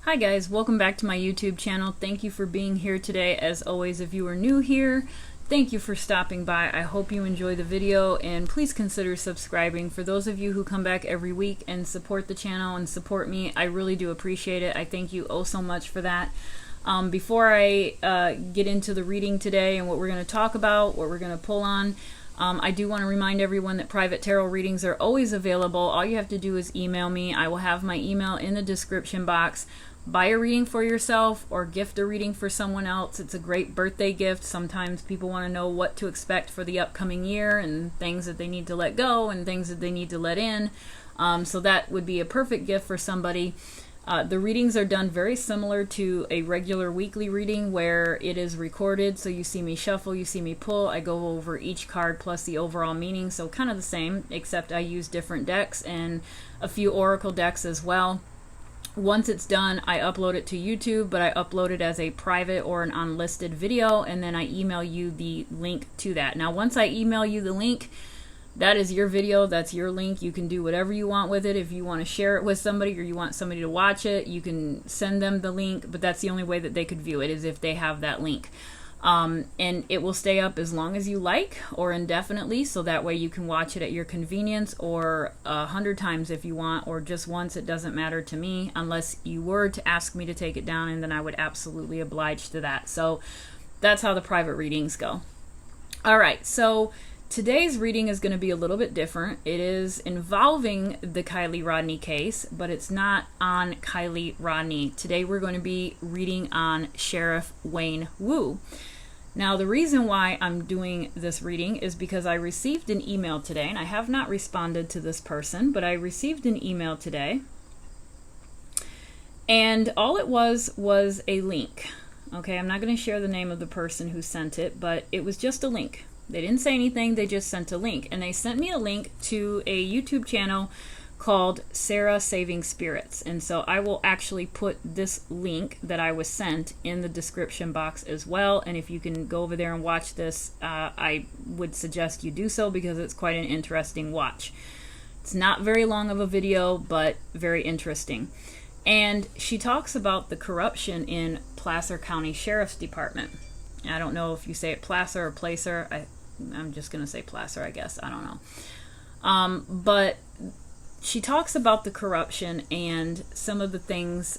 Hi guys, welcome back to my YouTube channel. Thank you for being here today. As always, if you are new here, thank you for stopping by. I hope you enjoy the video and please consider subscribing. For those of you who come back every week and support the channel and support me, I really do appreciate it. I thank you oh so much for that. Before I get into the reading today and what we're going to talk about, what we're going to pull on, I do want to remind everyone that private tarot readings are always available. All you have to do is email me. I will have my email in the description box. Buy a reading for yourself or gift a reading for someone else. It's a great birthday gift. Sometimes people want to know what to expect for the upcoming year and things that they need to let go and things that they need to let in. So that would be a perfect gift for somebody. The readings are done very similar to a regular weekly reading where it is recorded. So you see me shuffle, you see me pull. I go over each card plus the overall meaning. So kind of the same, except I use different decks and a few oracle decks as well. Once it's done, I upload it to YouTube, but I upload it as a private or an unlisted video, and then I email you the link to that. Now, once I email you the link, that is your video, that's your link. You can do whatever you want with it. If you want to share it with somebody or you want somebody to watch it, you can send them the link, but that's the only way that they could view it, is if they have that link. And it will stay up as long as you like or indefinitely, so that way you can watch it at your convenience or 100 times if you want, or just once. It doesn't matter to me unless you were to ask me to take it down, and then I would absolutely oblige to that. So that's how the private readings go. Alright, so today's reading is going to be a little bit different. It is involving the Kiely Rodni case, but it's not on Kiely Rodni. Today we're going to be reading on Sheriff Wayne Wu. Now, the reason why I'm doing this reading is because I received an email today, and I have not responded to this person, but I received an email today, and all it was a link. Okay, I'm not going to share the name of the person who sent it, but it was just a link. They didn't say anything, they just sent a link, and they sent me a link to a YouTube channel called Sarah Saving Spirits. And so I will actually put this link that I was sent in the description box as well. And if you can go over there and watch this, I would suggest you do so, because it's quite an interesting watch. It's not very long of a video, but very interesting. And she talks about the corruption in Placer County Sheriff's Department. I don't know if you say it Placer or Placer. I'm just going to say Placer, I guess. I don't know. But she talks about the corruption and some of the things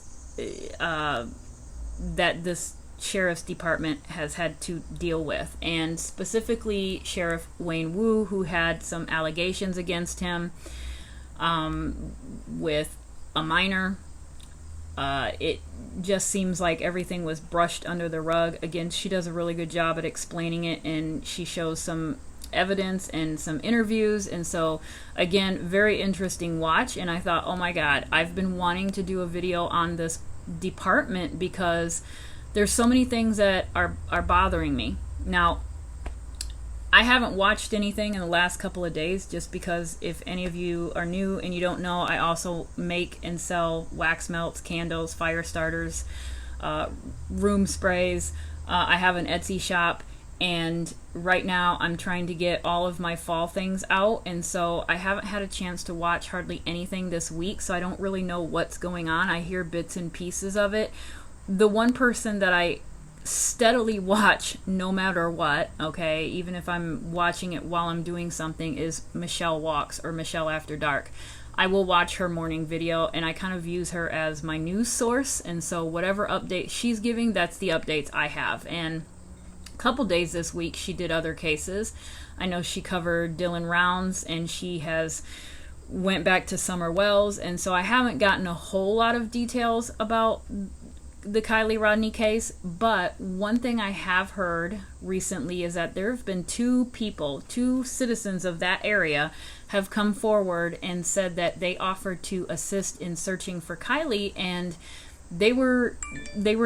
that this sheriff's department has had to deal with. And specifically Sheriff Wayne Wu, who had some allegations against him with a minor. It just seems like everything was brushed under the rug. Again, she does a really good job at explaining it, and she shows some evidence and some interviews. And so, again, very interesting watch. And I thought, oh my God, I've been wanting to do a video on this department because there's so many things that are bothering me. Now, I haven't watched anything in the last couple of days, just because if any of you are new and you don't know, I also make and sell wax melts, candles, fire starters, room sprays. I have an Etsy shop, and right now I'm trying to get all of my fall things out, and so I haven't had a chance to watch hardly anything this week, so I don't really know what's going on. I hear bits and pieces of it. The one person that I steadily watch no matter what, okay, even if I'm watching it while I'm doing something, is Michelle Walks, or Michelle After Dark. I will watch her morning video, and I kind of use her as my news source, and so whatever updates she's giving, that's the updates I have. And a couple days this week she did other cases. I know she covered Dylan Rounds, and she has went back to Summer Wells, and so I haven't gotten a whole lot of details about the Kiely Rodni case, but one thing I have heard recently is that there have been two citizens of that area have come forward and said that they offered to assist in searching for Kiely, and they were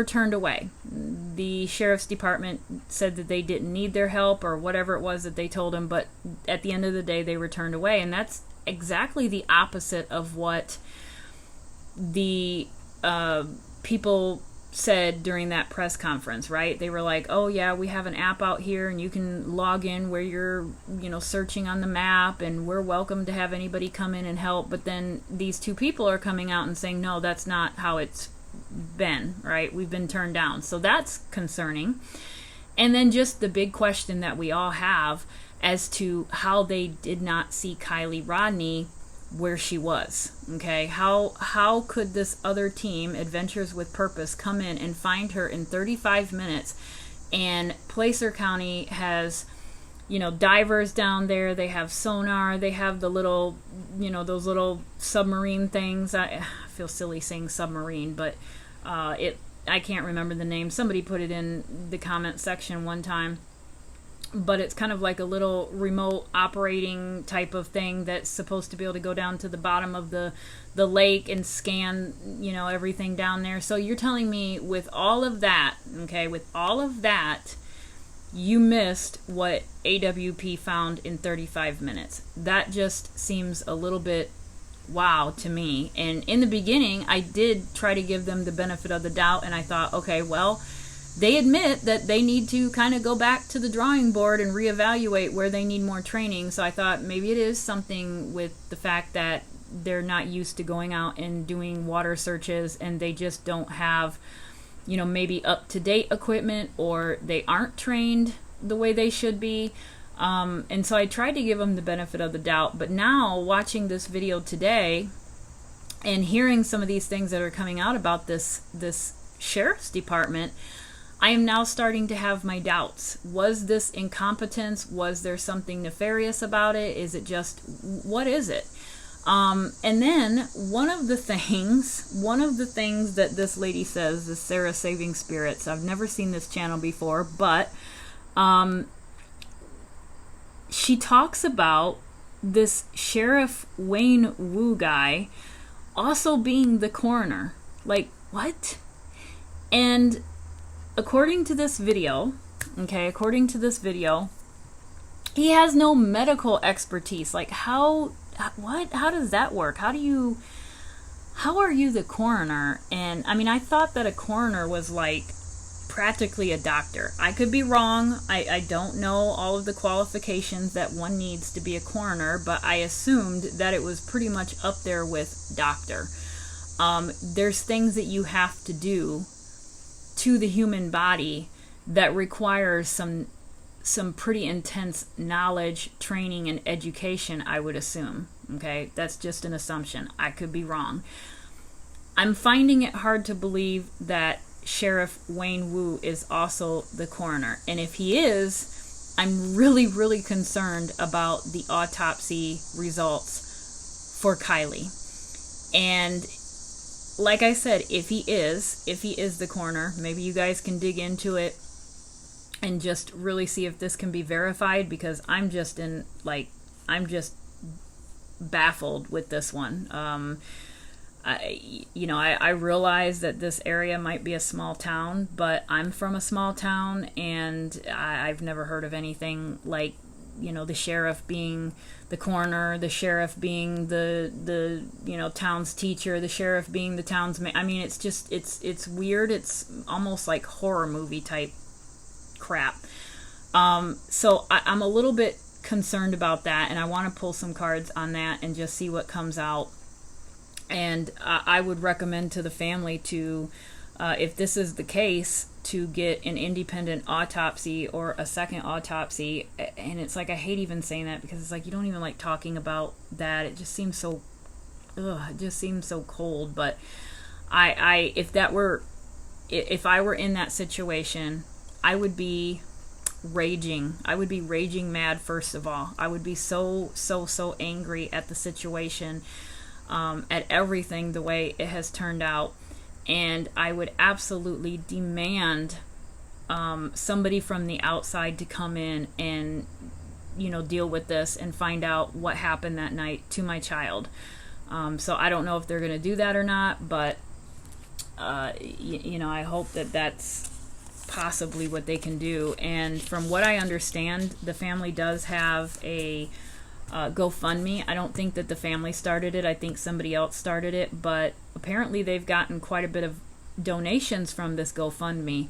turned away. The sheriff's department said that they didn't need their help, or whatever it was that they told them, but at the end of the day they were turned away. And that's exactly the opposite of what the people said during that press conference, right? They were like, oh yeah, we have an app out here and you can log in where you're, searching on the map, and we're welcome to have anybody come in and help. But then these two people are coming out and saying, no, that's not how it's been, right? We've been turned down. So that's concerning. And then just the big question that we all have as to how they did not see Kiely Rodni where she was. Okay, how could this other team, Adventures with Purpose, come in and find her in 35 minutes? And Placer County has, you know, divers down there. They have sonar. They have the little, you know, those little submarine things. I feel silly saying submarine, but I can't remember the name. Somebody put it in the comment section one time. But it's kind of like a little remote operating type of thing that's supposed to be able to go down to the bottom of the lake and scan, you know, everything down there. So you're telling me with all of that, okay, with all of that, you missed what AWP found in 35 minutes. That just seems a little bit wow to me. And in the beginning, I did try to give them the benefit of the doubt, and I thought, okay, well, they admit that they need to kind of go back to the drawing board and reevaluate where they need more training. So I thought maybe it is something with the fact that they're not used to going out and doing water searches, and they just don't have, you know, maybe up-to-date equipment, or they aren't trained the way they should be. And so I tried to give them the benefit of the doubt. But now, watching this video today and hearing some of these things that are coming out about this sheriff's department, I am now starting to have my doubts. Was this incompetence? Was there something nefarious about it? Is it just, what is it? And then one of the things that this lady says, this Sarah Saving Spirits, I've never seen this channel before, but she talks about this Sheriff Wayne Wu guy also being the coroner. Like, what? And according to this video, he has no medical expertise. Like, how does that work? How are you the coroner? And I mean, I thought that a coroner was like practically a doctor. I could be wrong. I don't know all of the qualifications that one needs to be a coroner, but I assumed that it was pretty much up there with doctor. There's things that you have to do to the human body that requires some pretty intense knowledge, training, and education, I would assume. Okay, that's just an assumption. I could be wrong. I'm finding it hard to believe that Sheriff Wayne Wu is also the coroner. And if he is, I'm really, really concerned about the autopsy results for Kiely. And like I said, if he is the coroner, maybe you guys can dig into it and just really see if this can be verified, because I'm just baffled with this one. I realize that this area might be a small town, but I'm from a small town, and I've never heard of anything like, you know, the sheriff being the coroner, the sheriff being the town's teacher, the sheriff being the town's I mean, it's just, it's weird. It's almost like horror movie type crap. So I'm a little bit concerned about that, and I want to pull some cards on that and just see what comes out. And I would recommend to the family to, if this is the case, to get an independent autopsy or a second autopsy. And it's like, I hate even saying that, because it's like, you don't even like talking about that. It just seems so, it just seems so cold. But if I were in that situation, I would be raging. I would be raging mad, first of all. I would be so angry at the situation, at everything, the way it has turned out. And I would absolutely demand somebody from the outside to come in and, you know, deal with this and find out what happened that night to my child. So I don't know if they're going to do that or not, but, I hope that that's possibly what they can do. And from what I understand, the family does have a GoFundMe. I don't think that the family started it. I think somebody else started it, but apparently they've gotten quite a bit of donations from this GoFundMe.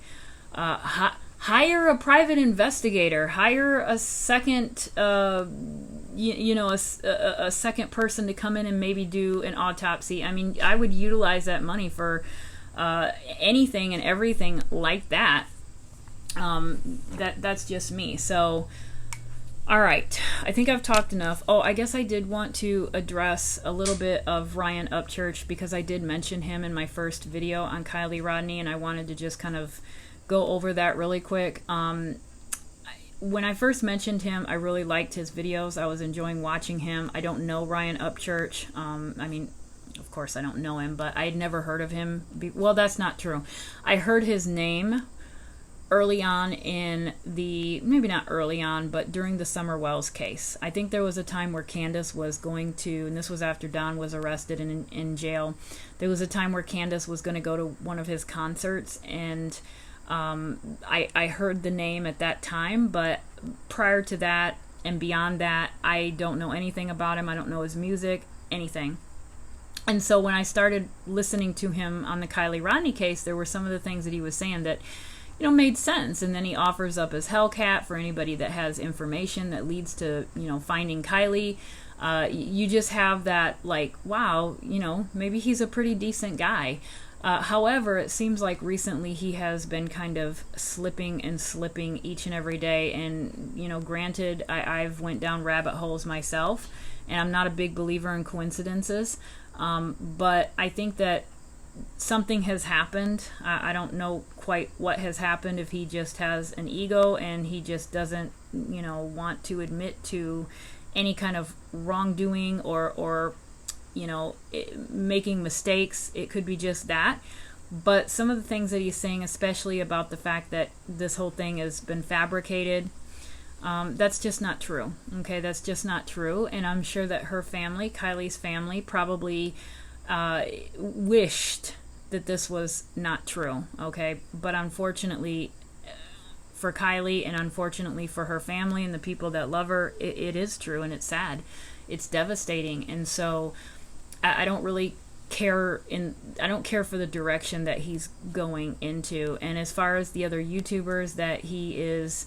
Hire a private investigator. Hire a second, a second person to come in and maybe do an autopsy. I mean, I would utilize that money for anything and everything like that. That's just me. So, all right, I think I've talked enough. Oh, I guess I did want to address a little bit of Ryan Upchurch, because I did mention him in my first video on Kiely Rodni, and I wanted to just kind of go over that really quick. When I first mentioned him, I really liked his videos. I was enjoying watching him. I don't know Ryan Upchurch. I mean, of course I don't know him, but I had never heard of him. Well, that's not true. I heard his name early on in the, maybe not early on, but during the Summer Wells case. I think there was a time where Candace was going to, and this was after Don was arrested and in jail, there was a time where Candace was going to go to one of his concerts, and I heard the name at that time, but prior to that and beyond that, I don't know anything about him. I don't know his music, anything. And so when I started listening to him on the Kiely Rodni case, there were some of the things that he was saying that, you know, made sense. And then he offers up his Hellcat for anybody that has information that leads to, you know, finding Kiely. You just have that, like, wow, you know, maybe he's a pretty decent guy. However, it seems like recently he has been kind of slipping and slipping each and every day. And, you know, granted, I've went down rabbit holes myself, and I'm not a big believer in coincidences. But I think that something has happened. I don't know quite what has happened, if he just has an ego and he just doesn't, you know, want to admit to any kind of wrongdoing or you know, making mistakes. It could be just that. But some of the things that he's saying, especially about the fact that this whole thing has been fabricated, that's just not true. Okay, that's just not true. And I'm sure that her family, Kiely's family, probably wished that this was not true, okay? But unfortunately for Kiely, and unfortunately for her family and the people that love her, it is true, and it's sad. It's devastating. And so I don't really care I don't care for the direction that he's going into. And as far as the other YouTubers that he is,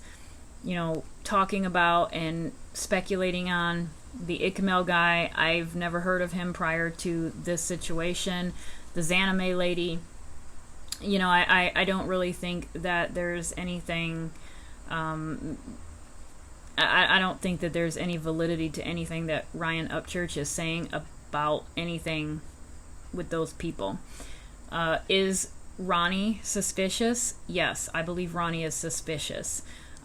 you know, talking about and speculating on, the Ikmel guy, I've never heard of him prior to this situation. The Zanime lady, you know, I don't really think that there's anything, I don't think that there's any validity to anything that Ryan Upchurch is saying about anything with those people. Is Ronnie suspicious? Yes, I believe Ronnie is suspicious.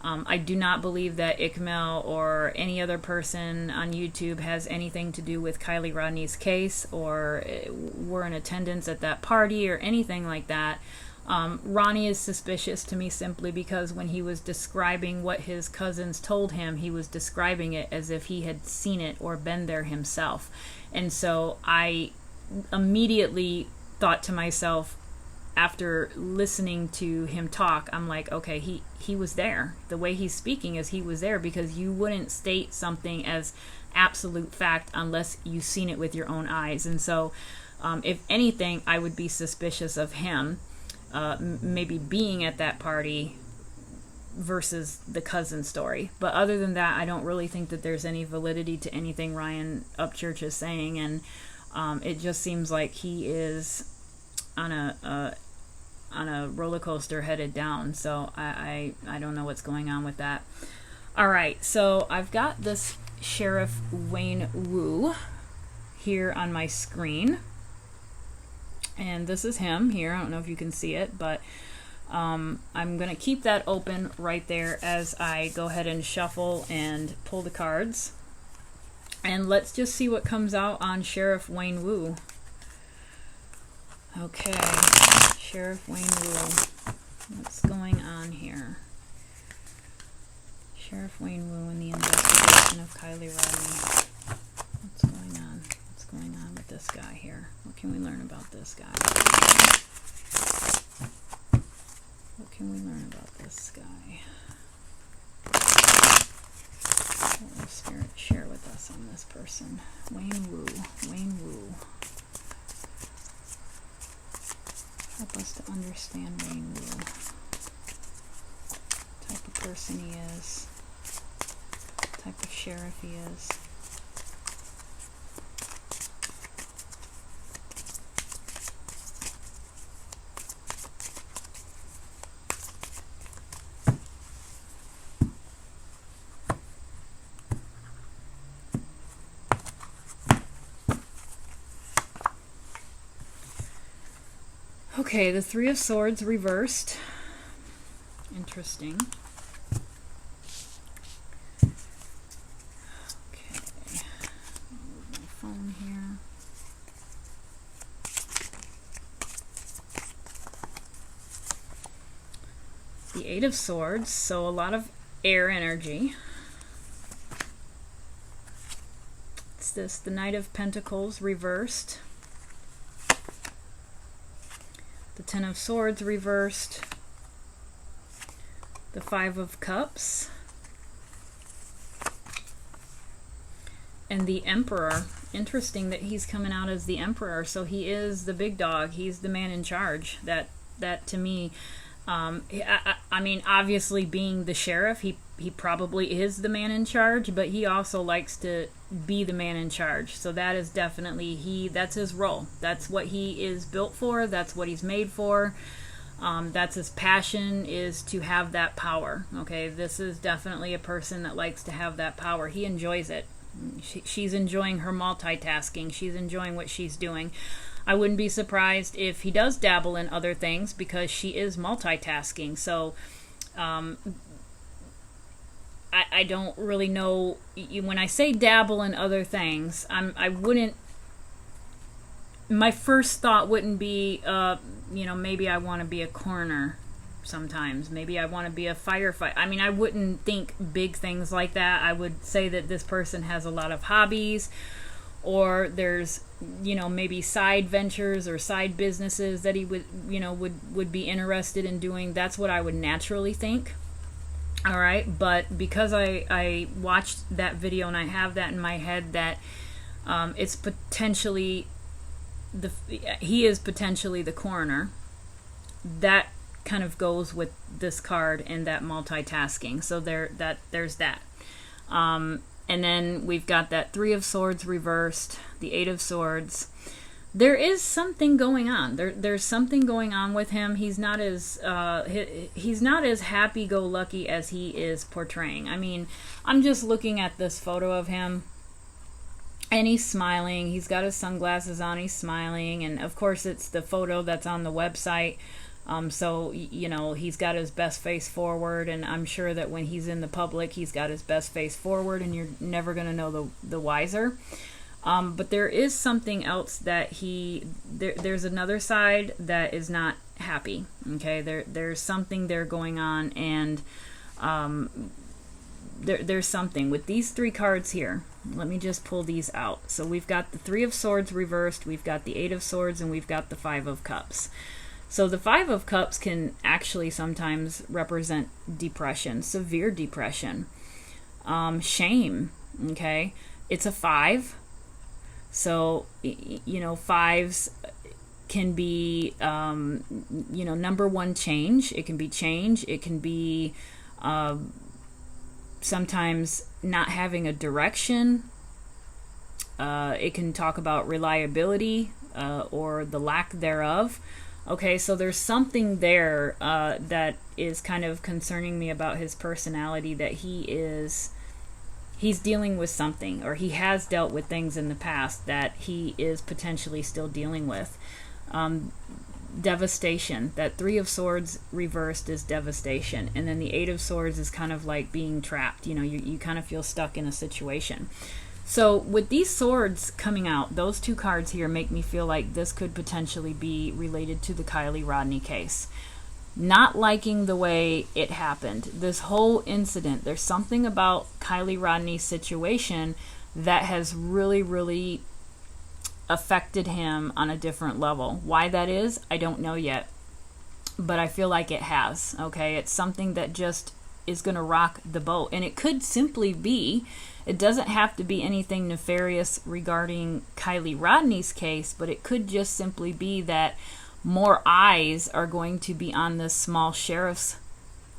I do not believe that Ikmel or any other person on YouTube has anything to do with Kiely Rodni's case, or were in attendance at that party or anything like that. Ronnie is suspicious to me simply because when he was describing what his cousins told him, he was describing it as if he had seen it or been there himself. And so I immediately thought to myself, after listening to him talk, I'm like, okay, he was there. The way he's speaking is he was there, because you wouldn't state something as absolute fact unless you've seen it with your own eyes. And so if anything, I would be suspicious of him maybe being at that party versus the cousin story. But other than that, I don't really think that there's any validity to anything Ryan Upchurch is saying. And it just seems like he is on a roller coaster headed down. So I don't know what's going on with that. All right, so I've got this Sheriff Wayne Wu here on my screen, and this is him here. I don't know if you can see it, but I'm gonna keep that open right there as I go ahead and shuffle and pull the cards, and let's just see what comes out on Sheriff Wayne Wu. Okay, Sheriff Wayne Wu, what's going on here? Sheriff Wayne Wu in the investigation of Kiely Rodni. What's going on? What's going on with this guy here? What can we learn about this guy? What can we learn about this guy? What will Spirit share with us on this person? Wayne Wu. Wayne Wu. Help us to understand Wayne Wu. What type of person he is. What type of sheriff he is. Okay, the Three of Swords reversed. Interesting. Okay, I'll move my phone here. The Eight of Swords, so a lot of air energy. It's this, the Night of Pentacles reversed. The Ten of Swords reversed. The Five of Cups. And the Emperor. Interesting that he's coming out as the Emperor. So he is the big dog. He's the man in charge. That to me, I mean, obviously being the sheriff, he probably is the man in charge, but he also likes to be the man in charge. So that is definitely, that's his role. That's what he is built for. That's what he's made for. That's his passion, is to have that power. Okay, this is definitely a person that likes to have that power. He enjoys it. She's enjoying her multitasking. She's enjoying what she's doing. I wouldn't be surprised if he does dabble in other things, because she is multitasking. So I don't really know. When I say dabble in other things, I wouldn't, my first thought wouldn't be, maybe I want to be a coroner sometimes. Maybe I want to be a firefighter. I mean, I wouldn't think big things like that. I would say that this person has a lot of hobbies, or there's, maybe side ventures or side businesses that he would be interested in doing. That's what I would naturally think. All right, but because I watched that video and I have that in my head, that it's potentially he is potentially the coroner. That kind of goes with this card and that multitasking. So there's that. And then we've got that Three of Swords reversed, the Eight of Swords. There is something going on. There's something going on with him. He's not as happy-go-lucky as he is portraying. I mean, I'm just looking at this photo of him, and he's smiling. He's got his sunglasses on. He's smiling, and of course, it's the photo that's on the website. So, he's got his best face forward, and I'm sure that when he's in the public, he's got his best face forward, and you're never going to know the wiser. But there is something else that there's another side that is not happy. Okay, there's something there going on, and there's something with these three cards here. Let me just pull these out. So we've got the Three of Swords reversed, we've got the Eight of Swords, and we've got the Five of Cups. So the Five of Cups can actually sometimes represent depression, severe depression, shame. Okay, it's a 5. So, fives can be, number one, change. It can be change. It can be sometimes not having a direction. It can talk about reliability or the lack thereof. Okay, so there's something there that is kind of concerning me about his personality, that he's dealing with something, or he has dealt with things in the past that he is potentially still dealing with. Devastation. That Three of Swords reversed is devastation, and then the Eight of Swords is kind of like being trapped. You kind of feel stuck in a situation. So with these swords coming out, those two cards here make me feel like this could potentially be related to the Kiely Rodni case. Not liking the way it happened. This whole incident, there's something about Kiely Rodni's situation that has really, really affected him on a different level. Why that is, I don't know yet. But I feel like it has. Okay, it's something that just is going to rock the boat. And it could simply be, it doesn't have to be anything nefarious regarding Kiely Rodni's case, but it could just simply be that more eyes are going to be on this small sheriff's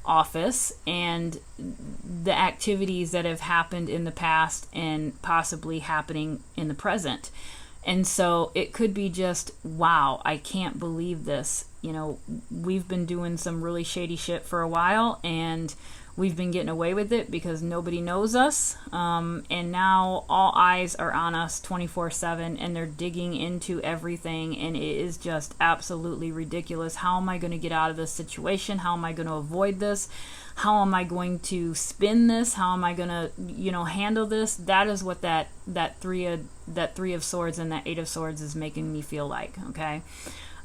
office and the activities that have happened in the past and possibly happening in the present. And so it could be just, wow, I can't believe this. We've been doing some really shady shit for a while, and We've been getting away with it because nobody knows us, and now all eyes are on us 24/7, and they're digging into everything, and it is just absolutely ridiculous. How am I going to get out of this situation? How am I going to avoid this? How am I going to spin this? How am I going to, handle this? That is what that three of swords and that 8 of swords is making me feel like. Okay.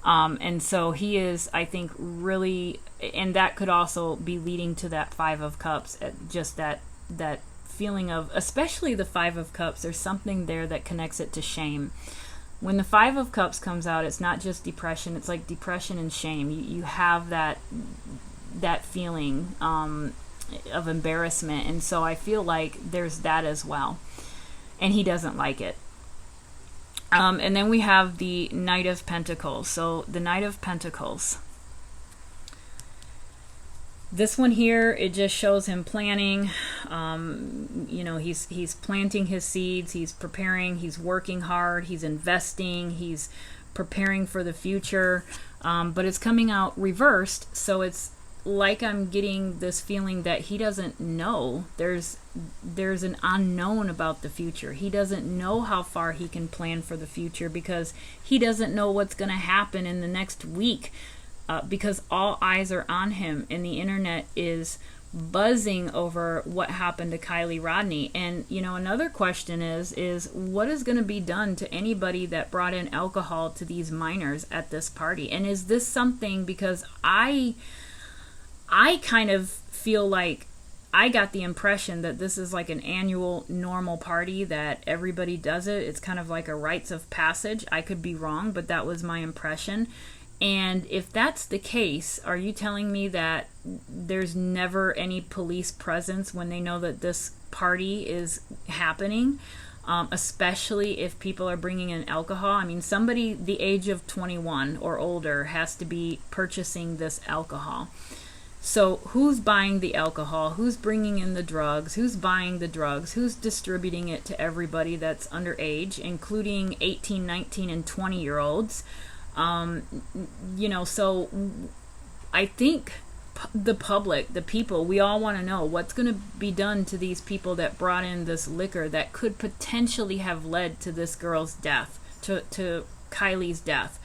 And so he is, I think, really, and that could also be leading to that 5 of cups, just that feeling of, especially the 5 of cups, there's something there that connects it to shame. When the 5 of cups comes out, it's not just depression, it's like depression and shame. You have that feeling of embarrassment, and so I feel like there's that as well, and he doesn't like it. And then we have the Knight of Pentacles. So the Knight of Pentacles, this one here, it just shows him planning. He's planting his seeds, he's preparing, he's working hard, he's investing, he's preparing for the future, but it's coming out reversed, so it's like I'm getting this feeling that he doesn't know. There's an unknown about the future. He doesn't know how far he can plan for the future because he doesn't know what's going to happen in the next week, because all eyes are on him, and the internet is buzzing over what happened to Kiely Rodni. And another question is what is going to be done to anybody that brought in alcohol to these minors at this party? And is this something, because I kind of feel like I got the impression that this is like an annual normal party, that everybody does it. It's kind of like a rites of passage. I could be wrong, but that was my impression. And if that's the case, are you telling me that there's never any police presence when they know that this party is happening? Especially if people are bringing in alcohol. I mean, somebody the age of 21 or older has to be purchasing this alcohol. So who's buying the alcohol? Who's bringing in the drugs? Who's buying the drugs? Who's distributing it to everybody that's underage, including 18, 19, and 20-year-olds? So I think the public, the people, we all want to know what's going to be done to these people that brought in this liquor that could potentially have led to this girl's death, to Kiely's death.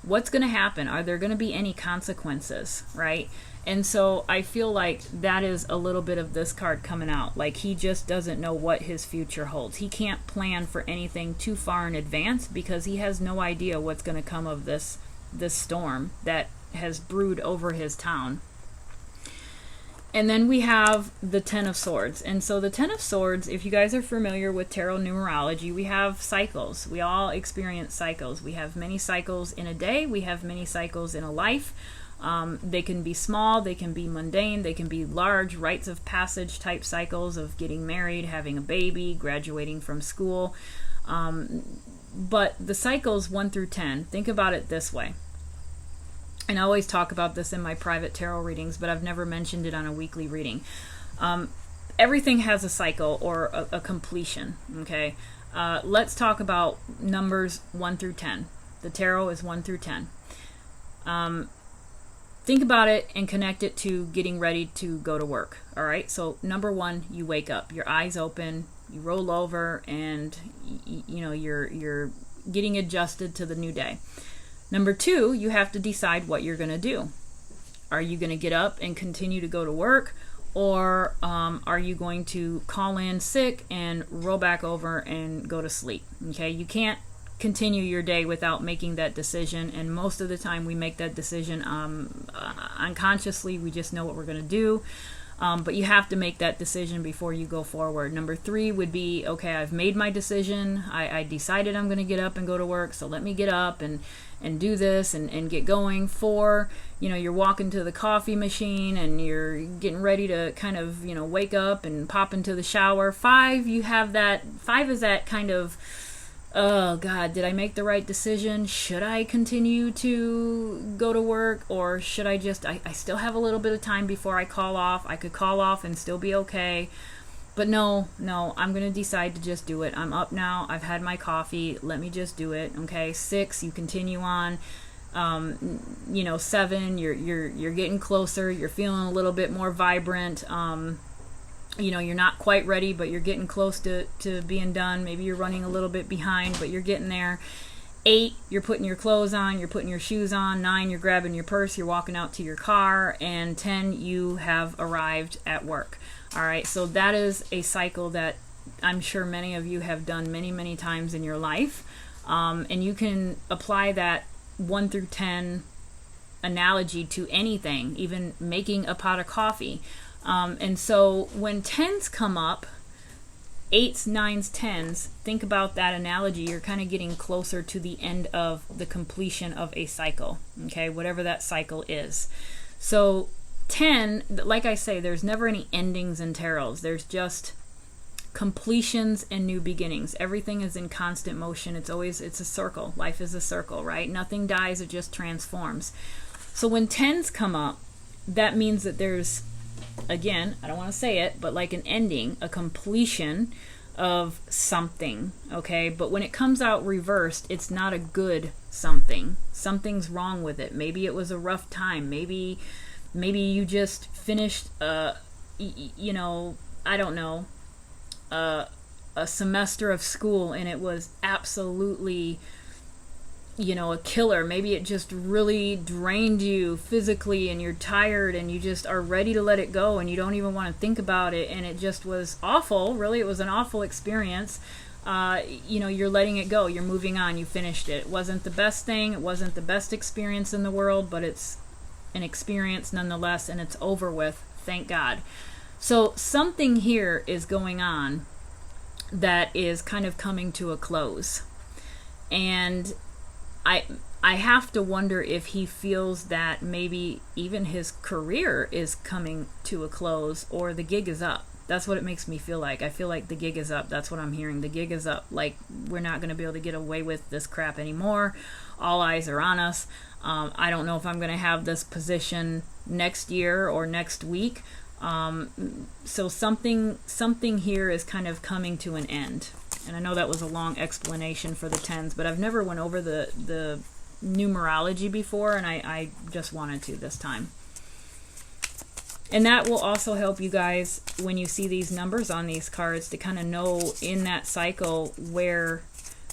What's going to happen? Are there going to be any consequences, right? And so I feel like that is a little bit of this card coming out. Like, he just doesn't know what his future holds. He can't plan for anything too far in advance because he has no idea what's going to come of this storm that has brewed over his town. And then we have the 10 of Swords. And so the 10 of Swords, if you guys are familiar with tarot numerology, we have cycles. We all experience cycles. We have many cycles in a day. We have many cycles in a life. They can be small, they can be mundane, they can be large rites of passage type cycles of getting married, having a baby, graduating from school. But the cycles 1 through 10, think about it this way. And I always talk about this in my private tarot readings, but I've never mentioned it on a weekly reading. Everything has a cycle or a completion, okay? Let's talk about numbers 1 through 10. The tarot is 1 through 10. Think about it and connect it to getting ready to go to work. All right. So number 1, you wake up, your eyes open, you roll over, and you're getting adjusted to the new day. Number 2, you have to decide what you're going to do. Are you going to get up and continue to go to work, or are you going to call in sick and roll back over and go to sleep? Okay. You can't continue your day without making that decision, and most of the time we make that decision unconsciously. We just know what we're going to do, but you have to make that decision before you go forward. Number 3 would be, okay, I've made my decision, I decided I'm going to get up and go to work, so let me get up and do this and get going. 4, you're walking to the coffee machine and you're getting ready to kind of wake up and pop into the shower. 5, you have that. 5 is that kind of, oh God, did I make the right decision? Should I continue to go to work, or should I just, I still have a little bit of time before I call off. I could call off and still be okay. But no, I'm going to decide to just do it. I'm up now. I've had my coffee. Let me just do it. Okay. 6, you continue on. You know, 7, you're getting closer, you're feeling a little bit more vibrant. You know, you're not quite ready, but you're getting close to being done. Maybe you're running a little bit behind, but you're getting there. 8, you're putting your clothes on, you're putting your shoes on. 9, you're grabbing your purse, you're walking out to your car. And 10, you have arrived at work. All right, so that is a cycle that I'm sure many of you have done many, many times in your life. And you can apply that 1 through 10 analogy to anything, even making a pot of coffee. And so when 10s come up, 8s, 9s, 10s, think about that analogy. You're kind of getting closer to the end of the completion of a cycle, okay, whatever that cycle is. So 10, like I say, there's never any endings in tarots. There's just completions and new beginnings. Everything is in constant motion. It's a circle. Life is a circle, right? Nothing dies, it just transforms. So when 10s come up, that means that there's, again, I don't want to say it, but like an ending, a completion of something, okay? But when it comes out reversed, it's not a good something. Something's wrong with it. Maybe it was a rough time. Maybe you just finished, you know, I don't know, a semester of school and it was absolutely, you know, a killer. Maybe it just really drained you physically and you're tired and you just are ready to let it go and you don't even want to think about it, and it just was awful. Really, it was an awful experience. You know, you're letting it go. You're moving on. You finished it. It wasn't the best thing. It wasn't the best experience in the world, but it's an experience nonetheless, and it's over with. Thank God. So something here is going on that is kind of coming to a close. And I have to wonder if he feels that maybe even his career is coming to a close, or the gig is up. That's what it makes me feel like. I feel like the gig is up. That's what I'm hearing. The gig is up. Like, we're not going to be able to get away with this crap anymore. All eyes are on us. I don't know if I'm going to have this position next year or next week. So something here is kind of coming to an end. And I know that was a long explanation for the 10s, but I've never went over the numerology before, and I just wanted to this time. And that will also help you guys when you see these numbers on these cards to kind of know in that cycle where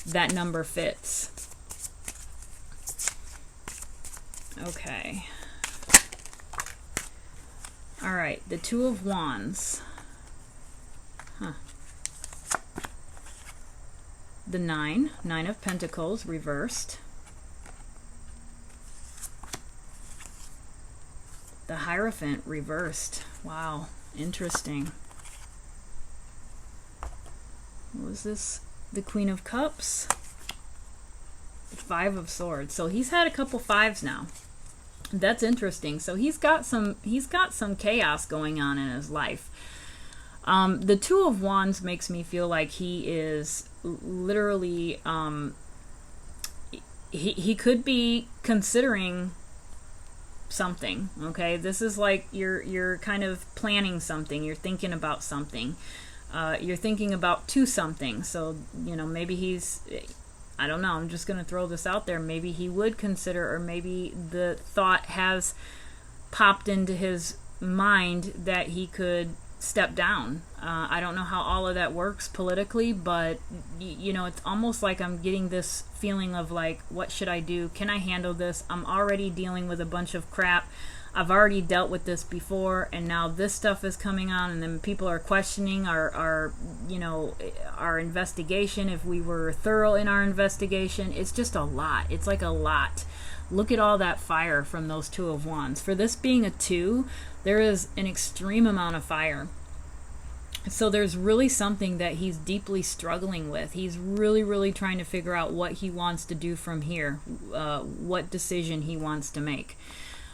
that number fits. Okay. All right, the 2 of Wands. Huh. The 9 of Pentacles reversed. The Hierophant reversed. Wow, interesting. What was this? The Queen of Cups. The 5 of Swords. So he's had a couple 5s now. That's interesting. So he's got some chaos going on in his life. The 2 of Wands makes me feel like he is literally he could be considering something. Okay, this is like you're kind of planning something. You're thinking about something. You're thinking about something. So, you know, maybe he's, I don't know, I'm just going to throw this out there. Maybe he would consider, or maybe the thought has popped into his mind that he could step down. I don't know how all of that works politically, but, you know, it's almost like I'm getting this feeling of like, what should I do? Can I handle this? I'm already dealing with a bunch of crap. I've already dealt with this before, and now this stuff is coming on, and then people are questioning our you know, our investigation, if we were thorough in our investigation. It's just a lot. It's like a lot. Look at all that fire from those 2 of Wands. For this being a 2, there is an extreme amount of fire. So there's really something that he's deeply struggling with. He's really, really trying to figure out what he wants to do from here, what decision he wants to make.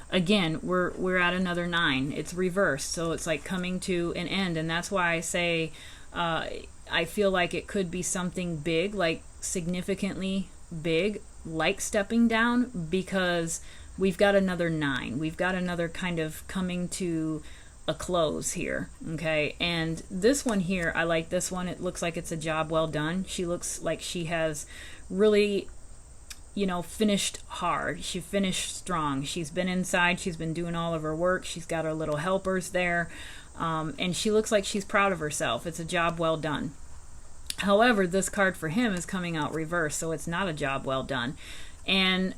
Again, we're at another 9. It's reversed, so it's like coming to an end, and that's why I say I feel like it could be something big, like significantly big, like stepping down, because we've got another 9. We've got another kind of coming to a close here, okay? And this one here, I like this one. It looks like it's a job well done. She looks like she has really finished hard. She finished strong. She's been inside. She's been doing all of her work. She's got her little helpers there. And she looks like she's proud of herself. It's a job well done. However, this card for him is coming out reversed, so it's not a job well done. And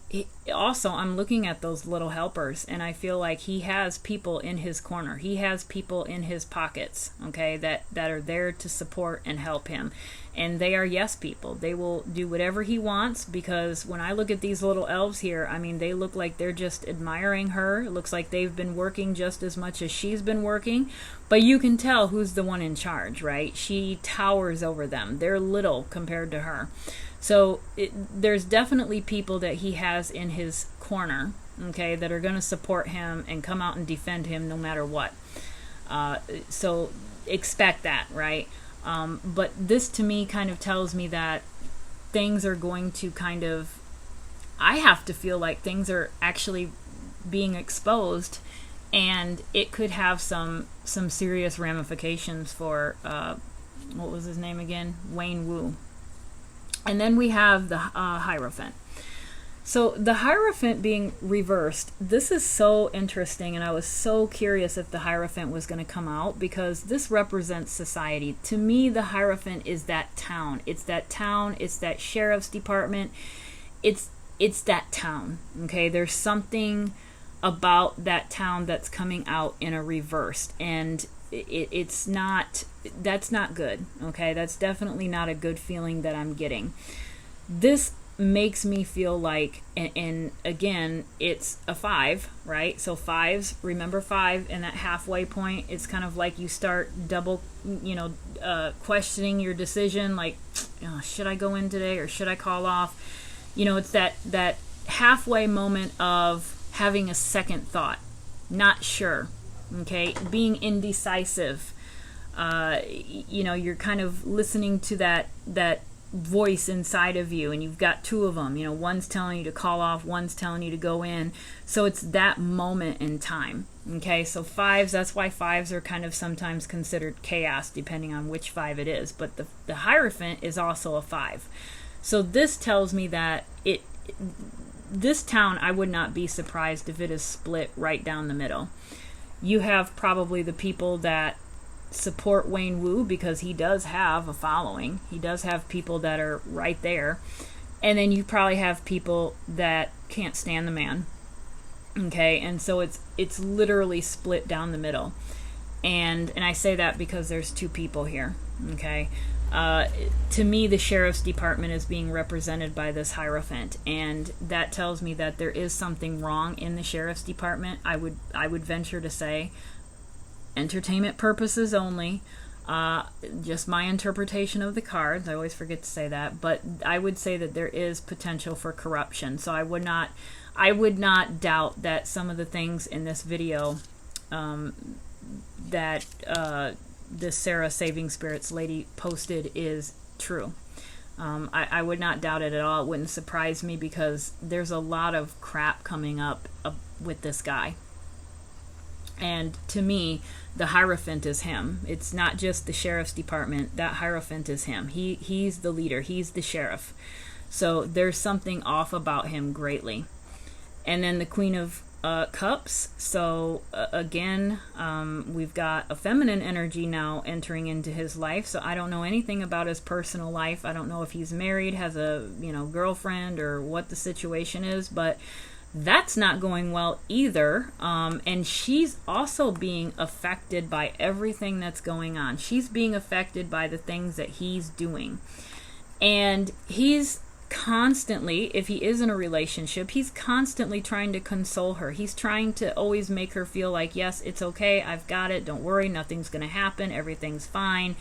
also, I'm looking at those little helpers, and I feel like he has people in his corner. He has people in his pockets, okay, that are there to support and help him. And they are yes people. They will do whatever he wants, because when I look at these little elves here, I mean, they look like they're just admiring her. It looks like they've been working just as much as she's been working. But you can tell who's the one in charge, right? She towers over them. They're little compared to her. So there's definitely people that he has in his corner, okay, that are going to support him and come out and defend him no matter what. So expect that, right? But this to me kind of tells me that things are going to I have to feel like things are actually being exposed, and it could have some serious ramifications for, what was his name again? Wayne Wu. And then we have the Hierophant. So the Hierophant being reversed, this is so interesting, and I was so curious if the Hierophant was going to come out, because this represents society. To me, the Hierophant is that town. It's that town. It's that sheriff's department. It's that town, okay? There's something about that town that's coming out in a reversed, and that's not good, okay? That's definitely not a good feeling that I'm getting. This makes me feel like, and again, it's a 5, right? So 5s, remember 5 in that halfway point, it's kind of like you start double, questioning your decision, like, should I go in today or should I call off? It's that halfway moment of having a second thought, not sure, okay, being indecisive. You're kind of listening to that voice inside of you, and you've got two of them. One's telling you to call off, one's telling you to go in. So it's that moment in time. Okay, so 5s, that's why 5s are kind of sometimes considered chaos, depending on which 5 it is. But the Hierophant is also a 5. So this tells me that this town, I would not be surprised if it is split right down the middle. You have probably the people that support Wayne Wu, because he does have a following. He does have people that are right there. And then you probably have people that can't stand the man. Okay, and so it's literally split down the middle. And I say that because there's 2 people here. Okay. To me, the sheriff's department is being represented by this Hierophant, and that tells me that there is something wrong in the sheriff's department. I would venture to say, entertainment purposes only, just my interpretation of the cards. I always forget to say that, but I would say that there is potential for corruption. So I would not doubt that some of the things in this video that this Sarah Saving Spirits lady posted is true. I would not doubt it at all. It wouldn't surprise me, because there's a lot of crap coming up with this guy. And to me, the Hierophant is him. It's not just the sheriff's department. That Hierophant is him. He's the leader. He's the sheriff. So there's something off about him greatly. And then the Queen of Cups. So again, we've got a feminine energy now entering into his life. So I don't know anything about his personal life. I don't know if he's married, has a girlfriend, or what the situation is, but that's not going well either. And she's also being affected by everything that's going on. She's being affected by the things that he's doing. And he's constantly, if he is in a relationship, he's constantly trying to console her. He's trying to always make her feel like, yes, it's okay, I've got it, don't worry, nothing's going to happen, everything's fine.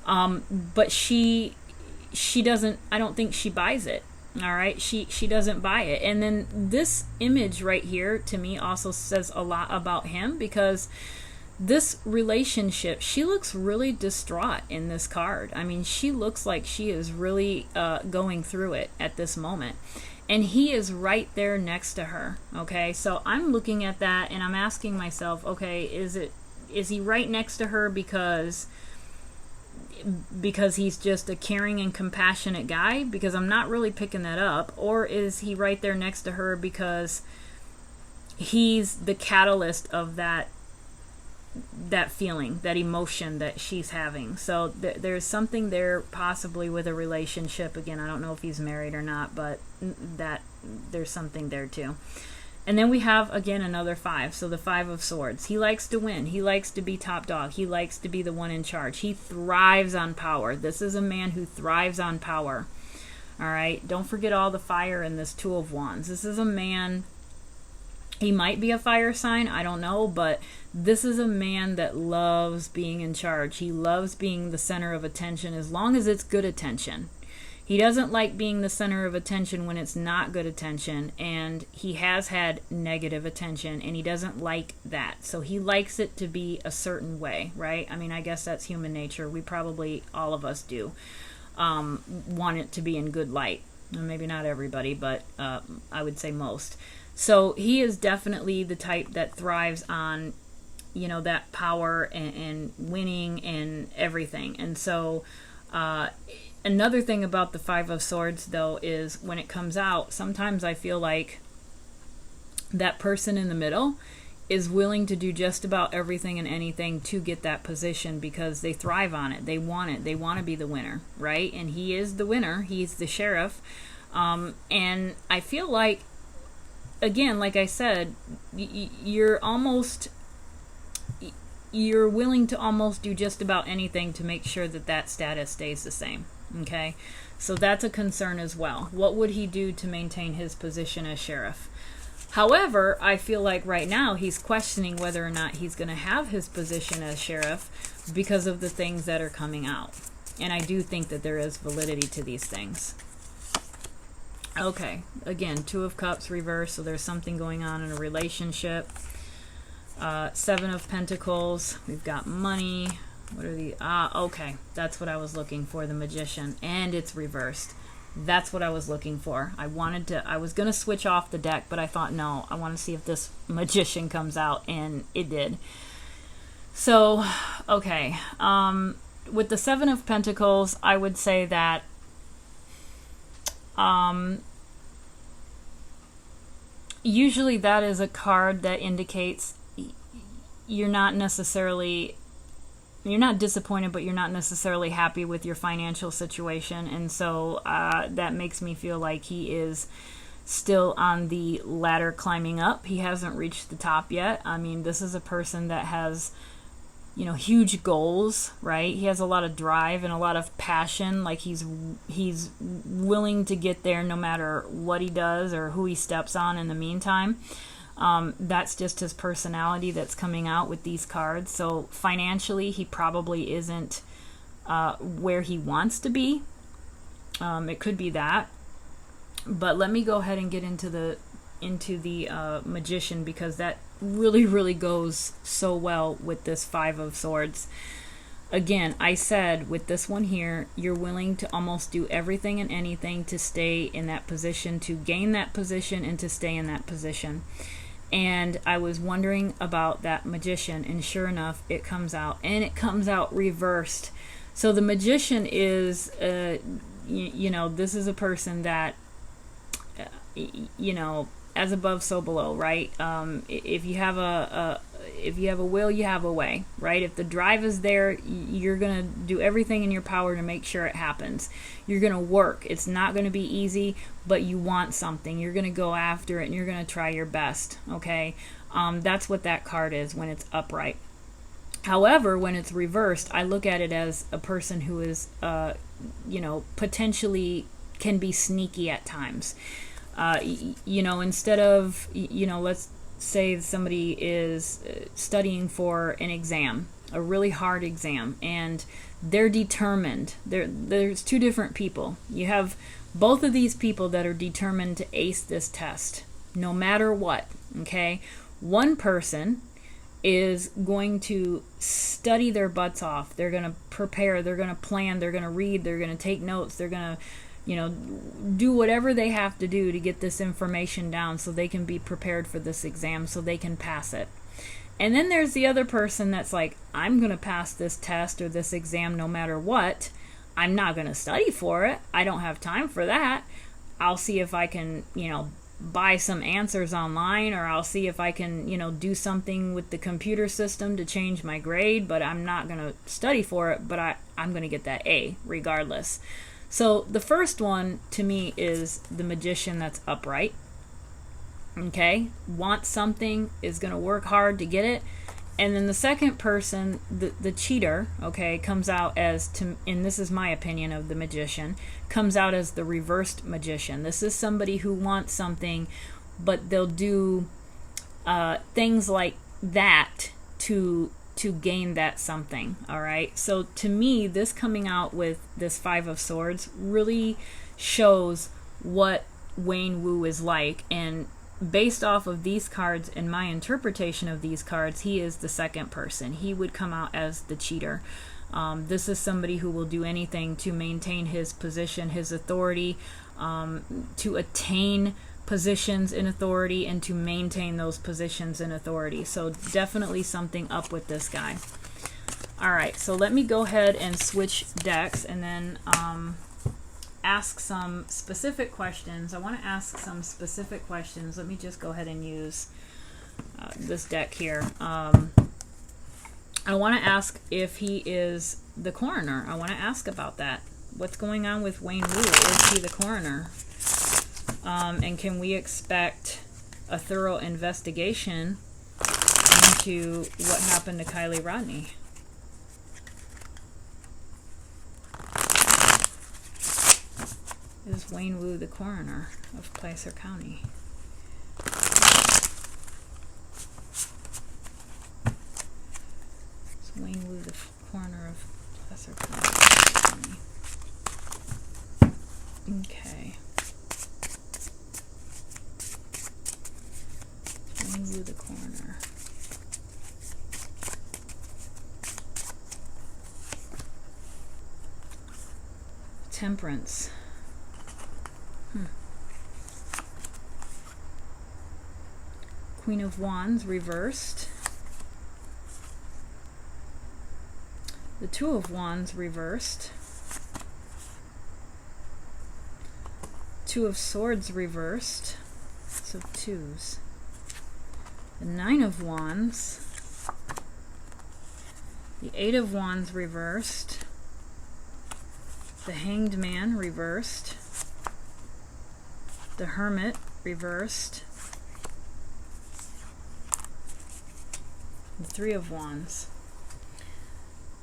But she doesn't, I don't think she buys it. All right, she doesn't buy it. And then this image right here to me also says a lot about him, because this relationship, she looks really distraught in this card. I mean, she looks like she is really going through it at this moment. And he is right there next to her. Okay, so I'm looking at that and I'm asking myself, okay, is he right next to her because because he's just a caring and compassionate guy? Because I'm not really picking that up. Or is he right there next to her because he's the catalyst of that feeling, that emotion that she's having? So there's something there possibly with a relationship. Again, I don't know if he's married or not, but that there's something there too. And then we have, again, another 5. So the 5 of Swords. He likes to win. He likes to be top dog. He likes to be the one in charge. He thrives on power. This is a man who thrives on power. All right? Don't forget all the fire in this 2 of Wands. This is a man, he might be a fire sign, I don't know, but this is a man that loves being in charge. He loves being the center of attention as long as it's good attention. He doesn't like being the center of attention when it's not good attention, and he has had negative attention, and he doesn't like that. So he likes it to be a certain way, right? I mean, I guess that's human nature. We probably, all of us do, want it to be in good light. Maybe not everybody, but I would say most. So he is definitely the type that thrives on, you know, that power and winning and everything. And so another thing about the 5 of Swords, though, is when it comes out, sometimes I feel like that person in the middle is willing to do just about everything and anything to get that position because they thrive on it. They want it. They want to be the winner, right? And he is the winner. He's the sheriff. And I feel like, again, like I said, you're willing to almost do just about anything to make sure that that status stays the same. Okay, so that's a concern as well. What would he do to maintain his position as sheriff? However, I feel like right now he's questioning whether or not he's going to have his position as sheriff because of the things that are coming out. And I do think that there is validity to these things. Okay, again, 2 of Cups reversed, so there's something going on in a relationship. 7 of Pentacles, we've got money. What are the, okay, that's what I was looking for, the Magician, and it's reversed. That's what I was looking for. I was going to switch off the deck, but I thought, no, I want to see if this Magician comes out, and it did. So, okay, with the 7 of Pentacles, I would say that usually that is a card that indicates you're not disappointed, but you're not necessarily happy with your financial situation. And so that makes me feel like he is still on the ladder climbing up. He hasn't reached the top yet. I mean, this is a person that has, you know, huge goals, right? He has a lot of drive and a lot of passion. Like he's willing to get there no matter what he does or who he steps on in the meantime. That's just his personality that's coming out with these cards. So financially, he probably isn't where he wants to be. It could be that. But let me go ahead and get into the Magician, because that really, really goes so well with this 5 of Swords. Again, I said with this one here, you're willing to almost do everything and anything to stay in that position, to gain that position, and to stay in that position. And I was wondering about that Magician, and sure enough, it comes out, and it comes out reversed. So the Magician is, you know, this is a person that, you know, as above, so below, right? If you have a will, you have a way, right? If the drive is there, you're gonna do everything in your power to make sure it happens. You're gonna work. It's not gonna be easy, but you want something. You're gonna go after it, and you're gonna try your best. Okay, that's what that card is when it's upright. However, when it's reversed, I look at it as a person who is, you know, potentially can be sneaky at times. You know, instead of, you know, let's say somebody is studying for an exam, a really hard exam, and they're determined. There's 2 different people. You have both of these people that are determined to ace this test, no matter what, okay? One person is going to study their butts off. They're going to prepare, they're going to plan, they're going to read, they're going to take notes, they're going to, you know, do whatever they have to do to get this information down so they can be prepared for this exam, so they can pass it. And then there's the other person that's like, I'm going to pass this test or this exam no matter what. I'm not going to study for it. I don't have time for that. I'll see if I can, buy some answers online, or I'll see if I can, do something with the computer system to change my grade, but I'm not going to study for it, but I'm going to get that A regardless. So the first one to me is the magician that's upright. Okay, wants something, is going to work hard to get it. And then the second person, the cheater, okay, comes out as, and this is my opinion of the magician, comes out as the reversed magician. This is somebody who wants something, but they'll do things like that to gain that something, all right? So to me, this coming out with this Five of Swords really shows what Wayne Wu is like, and based off of these cards and my interpretation of these cards, he is the second person. He would come out as the cheater. This is somebody who will do anything to maintain his position, his authority, to attain positions in authority, and to maintain those positions in authority. So definitely something up with this guy. All right, so let me go ahead and switch decks and then ask some specific questions. I want to ask some specific questions. Let me just go ahead and use this deck here. I want to ask if he is the coroner. I want to ask about that. What's going on with Wayne Wu? Is he the coroner? And can we expect a thorough investigation into what happened to Kiely Rodni? Is Wayne Wu the coroner of Placer County? Is Wayne Wu the coroner of Placer County? Okay. Is Wayne Wu the coroner? Temperance. Queen of Wands reversed. The Two of Wands reversed. Two of Swords reversed. So twos. The Nine of Wands. The Eight of Wands reversed. The Hanged Man reversed. The Hermit reversed. The Three of Wands.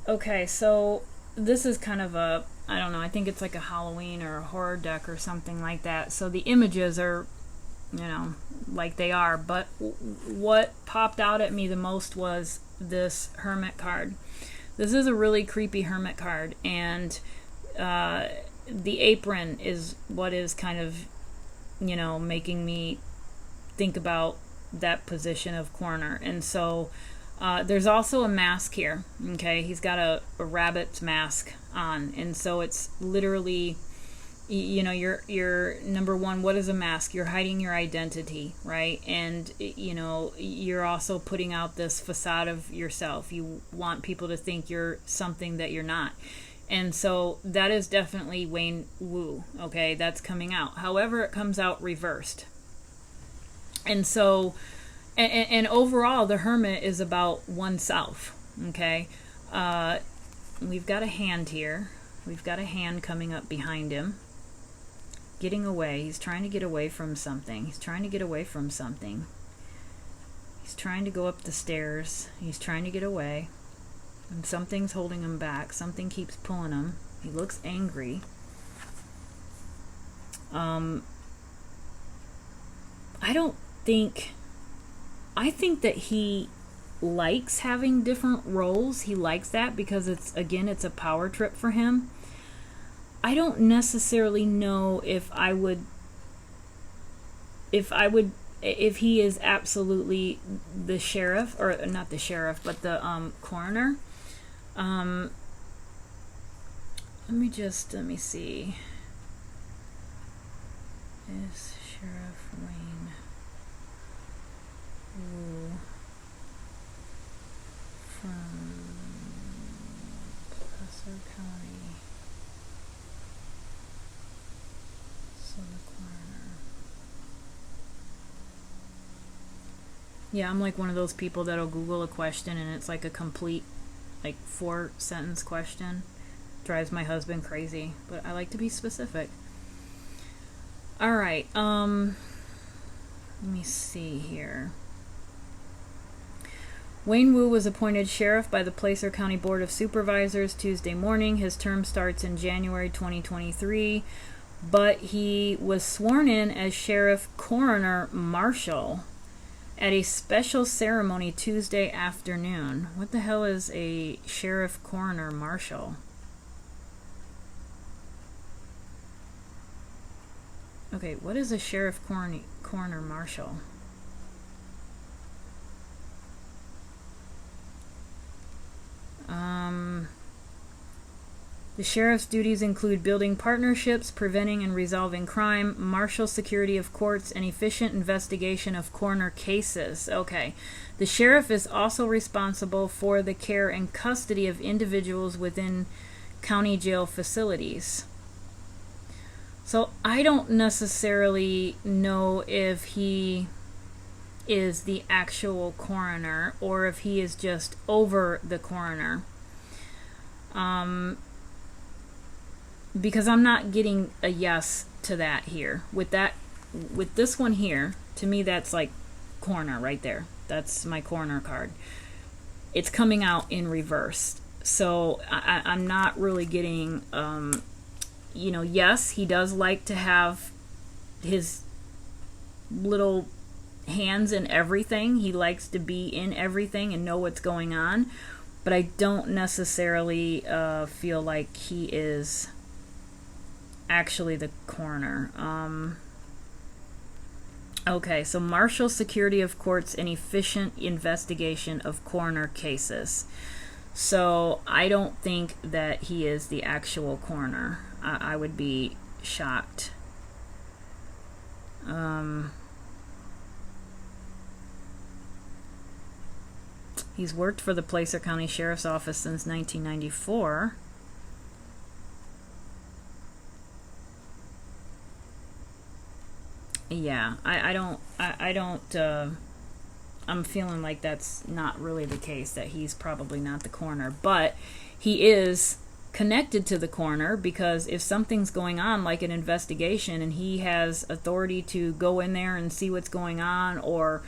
Okay, so this is kind of a, I don't know, I think it's like a Halloween or a horror deck or something like that. So the images are, like they are. But what popped out at me the most was this Hermit card. This is a really creepy Hermit card. And the apron is what is kind of, making me think about that position of coroner. And so there's also a mask here. Okay, he's got a rabbit's mask on, and so it's literally, you're number one, what is a mask? You're hiding your identity, right? And you're also putting out this facade of yourself. You want people to think you're something that you're not. And so that is definitely Wayne Wu, okay? That's coming out. However, it comes out reversed. And so, and overall, the Hermit is about oneself, okay? We've got a hand here. We've got a hand coming up behind him, getting away. He's trying to get away from something. He's trying to get away from something. He's trying to go up the stairs. He's trying to get away. And something's holding him back. Something keeps pulling him. He looks angry. I think that he likes having different roles. He likes that because it's a power trip for him. I don't necessarily know if he is absolutely the sheriff, or not the sheriff, but the coroner. Let me see. Is Sheriff Wayne Wu from Placer County. So the coroner. Yeah, I'm like one of those people that'll Google a question and it's like a complete, like 4-sentence question. Drives my husband crazy, but I like to be specific. All right, let me see here. Wayne Wu was appointed sheriff by the Placer County Board of Supervisors Tuesday morning. His term starts in January 2023, but he was sworn in as Sheriff Coroner Marshal at a special ceremony Tuesday afternoon. What the hell is a Sheriff Coroner Marshal? Okay, what is a Sheriff Coroner Marshal? The sheriff's duties include building partnerships, preventing and resolving crime, martial security of courts, and efficient investigation of coroner cases. Okay. The sheriff is also responsible for the care and custody of individuals within county jail facilities. So I don't necessarily know if he is the actual coroner or if he is just over the coroner. Because I'm not getting a yes to that here. With this one here, to me that's like coroner right there. That's my coroner card. It's coming out in reverse. So I'm not really getting, yes, he does like to have his little hands in everything. He likes to be in everything and know what's going on. But I don't necessarily feel like he is actually the coroner. Okay, so martial security of courts and efficient investigation of coroner cases. So I don't think that he is the actual coroner. I would be shocked. He's worked for the Placer County Sheriff's Office since 1994. Yeah, I'm feeling like that's not really the case, that he's probably not the coroner, but he is connected to the coroner because if something's going on, like an investigation, and he has authority to go in there and see what's going on, or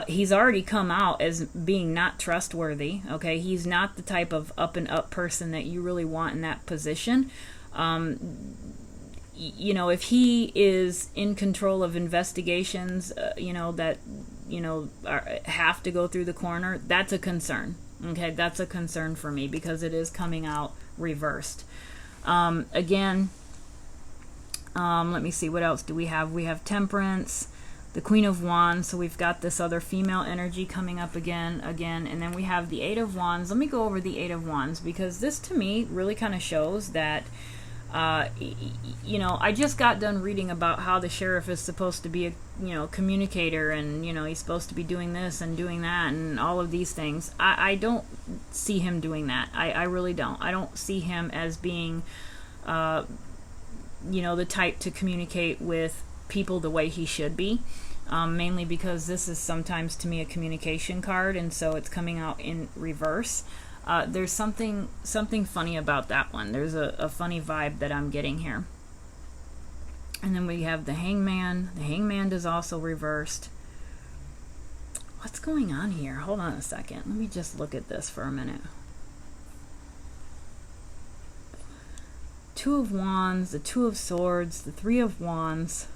he's already come out as being not trustworthy, okay? He's not the type of up and up person that you really want in that position. If he is in control of investigations, that, have to go through the coroner, that's a concern. Okay, that's a concern for me because it is coming out reversed. Again, let me see, what else do we have? We have Temperance, the Queen of Wands, so we've got this other female energy coming up again, and then we have the Eight of Wands. Let me go over the Eight of Wands because this to me really kind of shows that I just got done reading about how the sheriff is supposed to be a communicator, and he's supposed to be doing this and doing that and all of these things. I don't see him doing that. I really don't. I don't see him as being the type to communicate with people the way he should be, mainly because this is sometimes to me a communication card, and so it's coming out in reverse. There's something funny about that one. There's a funny vibe that I'm getting here. And then we have the Hangman. The Hangman is also reversed. What's going on here? Hold on a second. Let me just look at this for a minute. Two of Wands, the Two of Swords, the Three of Wands.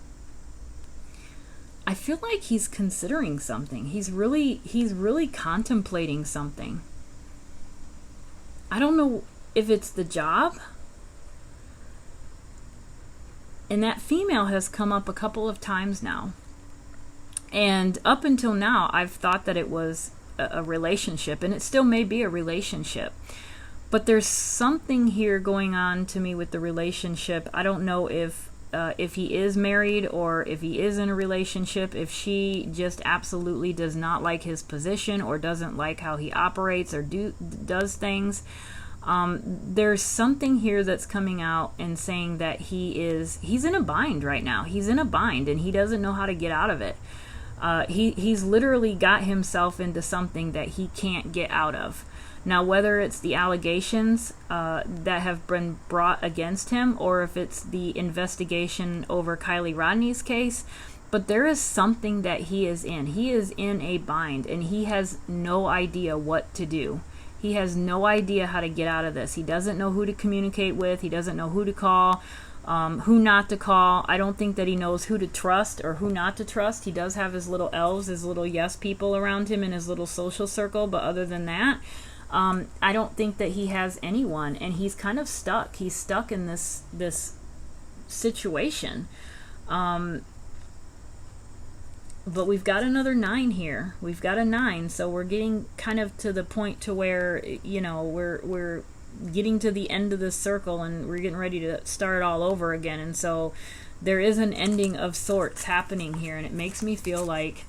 I feel like he's considering something. He's really contemplating something. I don't know if it's the job. And that female has come up a couple of times now. And up until now, I've thought that it was a relationship, and it still may be a relationship. But there's something here going on to me with the relationship. I don't know if if he is married or if he is in a relationship, if she just absolutely does not like his position or doesn't like how he operates or does things. There's something here that's coming out and saying that he's in a bind right now. He's in a bind and he doesn't know how to get out of it. He's literally got himself into something that he can't get out of. Now, whether it's the allegations that have been brought against him or if it's the investigation over Kiely Rodni's case, but there is something that he is in. He is in a bind and he has no idea what to do. He has no idea how to get out of this. He doesn't know who to communicate with. He doesn't know who to call, who not to call. I don't think that he knows who to trust or who not to trust. He does have his little elves, his little yes people around him in his little social circle. But other than that, I don't think that he has anyone. And he's kind of stuck. He's stuck in this situation. But we've got another 9 here. We've got a 9, so we're getting kind of to the point to where, you know, we're getting to the end of this circle and we're getting ready to start all over again. And so there is an ending of sorts happening here, and it makes me feel like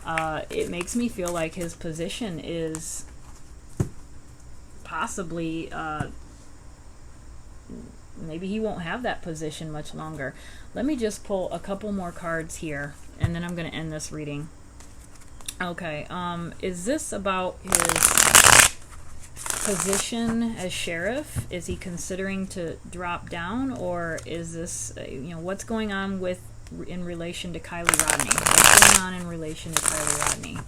his position is possibly maybe he won't have that position much longer. Let me just pull a couple more cards here, and then I'm going to end this reading. Okay, is this about his position as sheriff? Is he considering to drop down, or is this, you know, what's going on in relation to Kiely Rodni? What's going on in relation to Kiely Rodni?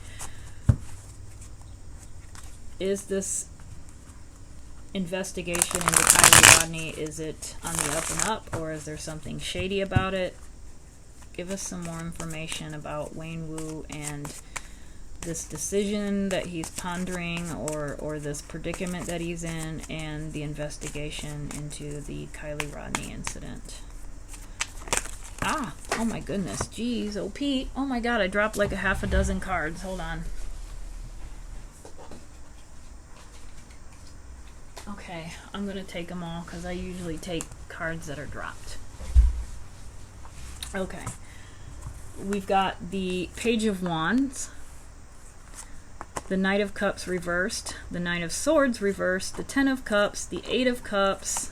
Is this investigation into Kiely Rodni, is it on the up and up, or is there something shady about it? Give us some more information about Wayne Wu and this decision that he's pondering, or this predicament that he's in, and the investigation into the Kiely Rodni incident. Oh my goodness, jeez, oh Pete, oh my god, I dropped like a half a dozen cards. Hold on. Okay, I'm going to take them all because I usually take cards that are dropped. Okay. We've got the Page of Wands, the Knight of Cups reversed, the Knight of Swords reversed, the Ten of Cups, the Eight of Cups.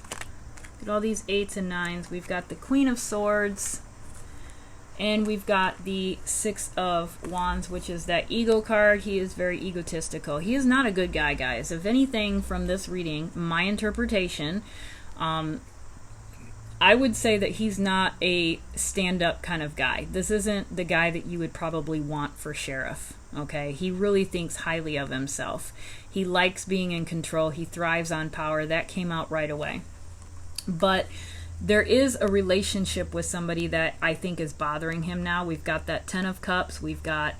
Look at all these 8s and 9s. We've got the Queen of Swords, and we've got the Six of Wands, which is that ego card. He is very egotistical. He is not a good guy, guys. If anything, from this reading, my interpretation, I would say that he's not a stand-up kind of guy. This isn't the guy that you would probably want for sheriff, okay? He really thinks highly of himself. He likes being in control. He thrives on power. That came out right away. But there is a relationship with somebody that I think is bothering him now. We've got that Ten of Cups. We've got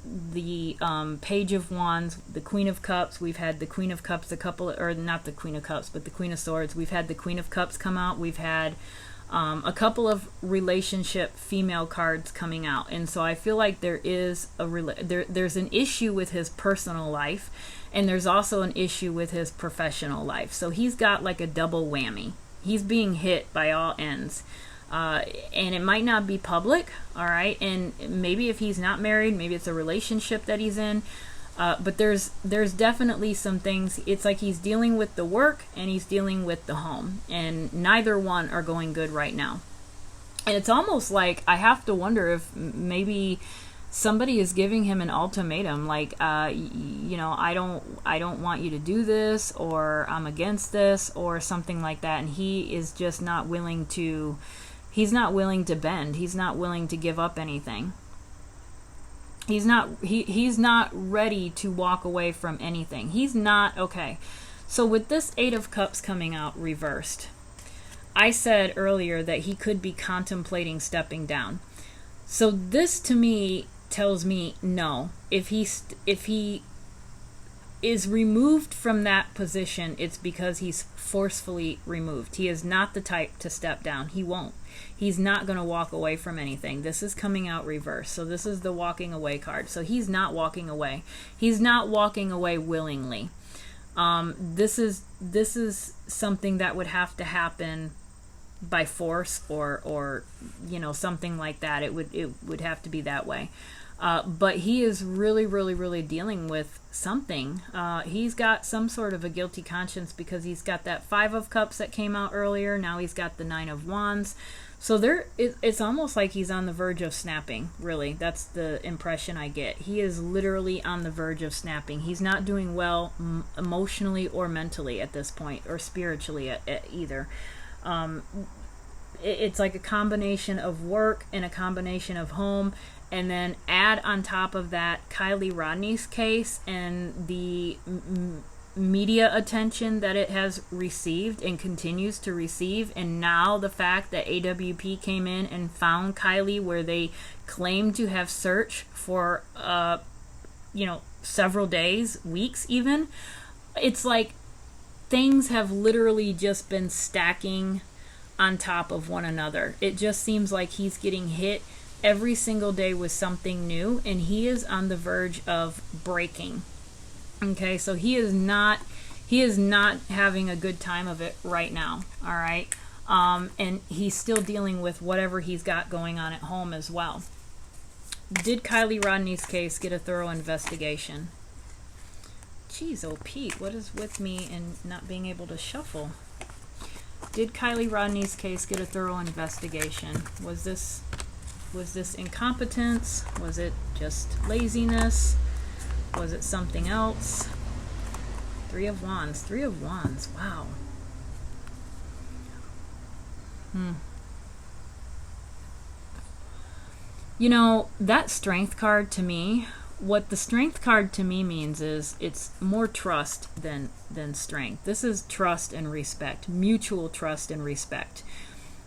the Page of Wands, the Queen of Cups. We've had the Queen of Cups or not the Queen of Cups, but the Queen of Swords. We've had the Queen of Cups come out. We've had a couple of relationship female cards coming out. And so I feel like there is there's an issue with his personal life, and there's also an issue with his professional life. So he's got like a double whammy. He's being hit by all ends. And it might not be public, all right? And maybe if he's not married, maybe it's a relationship that he's in. But there's definitely some things. It's like he's dealing with the work and he's dealing with the home. And neither one are going good right now. And it's almost like I have to wonder if maybe somebody is giving him an ultimatum, like, you know, I don't want you to do this, or I'm against this, or something like that. And he is just not willing to, he's not willing to bend. He's not willing to give up anything. He's not ready to walk away from anything. He's not, okay. So with this Eight of Cups coming out reversed, I said earlier that he could be contemplating stepping down. So this to me tells me no. If he is removed from that position, it's because he's forcefully removed. He is not the type to step down. He won't. He's not going to walk away from anything. This is coming out reversed. So this is the walking away card. So he's not walking away. He's not walking away willingly. This is something that would have to happen by force or you know, something like that. It would have to be that way. But he is really dealing with something. He's got some sort of a guilty conscience because he's got that 5 of Cups that came out earlier. Now he's got the 9 of Wands. So it's almost like he's on the verge of snapping, really. That's the impression I get. He is literally on the verge of snapping. He's not doing well emotionally or mentally at this point, or spiritually either. It's like a combination of work and a combination of home. And then add on top of that Kiely Rodni's case and the media attention that it has received and continues to receive. And now the fact that AWP came in and found Kiely where they claimed to have searched for, you know, several days, weeks even. It's like things have literally just been stacking on top of one another. It just seems like he's getting hit every single day with something new, and he is on the verge of breaking. Okay, so he is not having a good time of it right now. All right, and he's still dealing with whatever he's got going on at home as well. Did Kiely Rodni's case get a thorough investigation? Jeez, oh Pete, what is with me and not being able to shuffle? Did Kiely Rodni's case get a thorough investigation? Was this incompetence? Was it just laziness? Was it something else? 3 of Wands. 3 of Wands. Wow. You know, that Strength card to me, what the Strength card to me means is it's more trust than strength. This is trust and respect. Mutual trust and respect.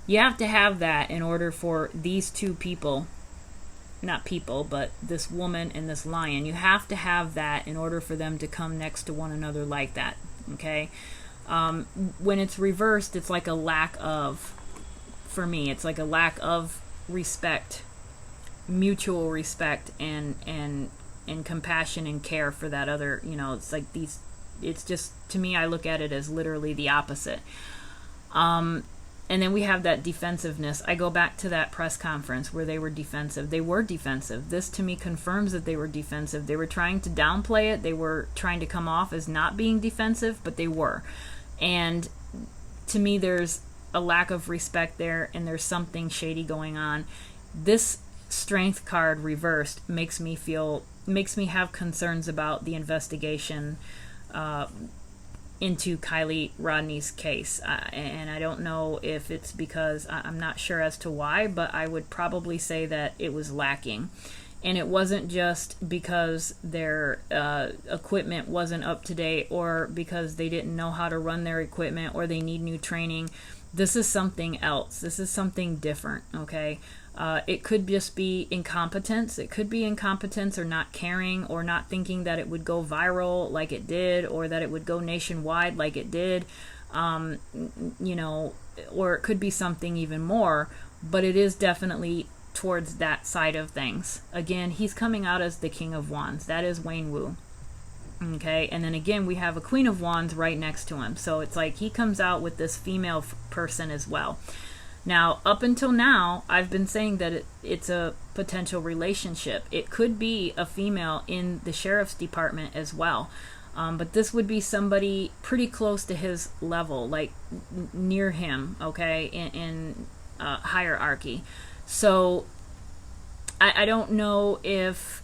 You have to have that in order for these two people, not people, but this woman and this lion, you have to have that in order for them to come next to one another like that, okay? When it's reversed, it's like a lack of, for me, it's like a lack of respect, mutual respect and compassion and care for that other, you know, it's like these, it's just, to me, I look at it as literally the opposite. And then we have that defensiveness. I go back to that press conference where they were defensive. They were defensive. This to me confirms that they were defensive. They were trying to downplay it. They were trying to come off as not being defensive, but they were. And to me, there's a lack of respect there, and there's something shady going on. This Strength card reversed makes me have concerns about the investigation into Kiely Rodni's case, and I don't know if it's because I'm not sure as to why, but I would probably say that it was lacking. And it wasn't just because their equipment wasn't up to date, or because they didn't know how to run their equipment, or they need new training. This is something else. This is something different, okay? It could just be incompetence. It could be incompetence, or not caring, or not thinking that it would go viral like it did, or that it would go nationwide like it did, you know, or it could be something even more, but it is definitely towards that side of things. Again, he's coming out as the King of Wands. That is Wayne Wu. Okay, and then again, we have a Queen of Wands right next to him. So it's like he comes out with this female person as well. Now, up until now, I've been saying that it's a potential relationship. It could be a female in the sheriff's department as well. But this would be somebody pretty close to his level, like near him, okay, in hierarchy. So I don't know if,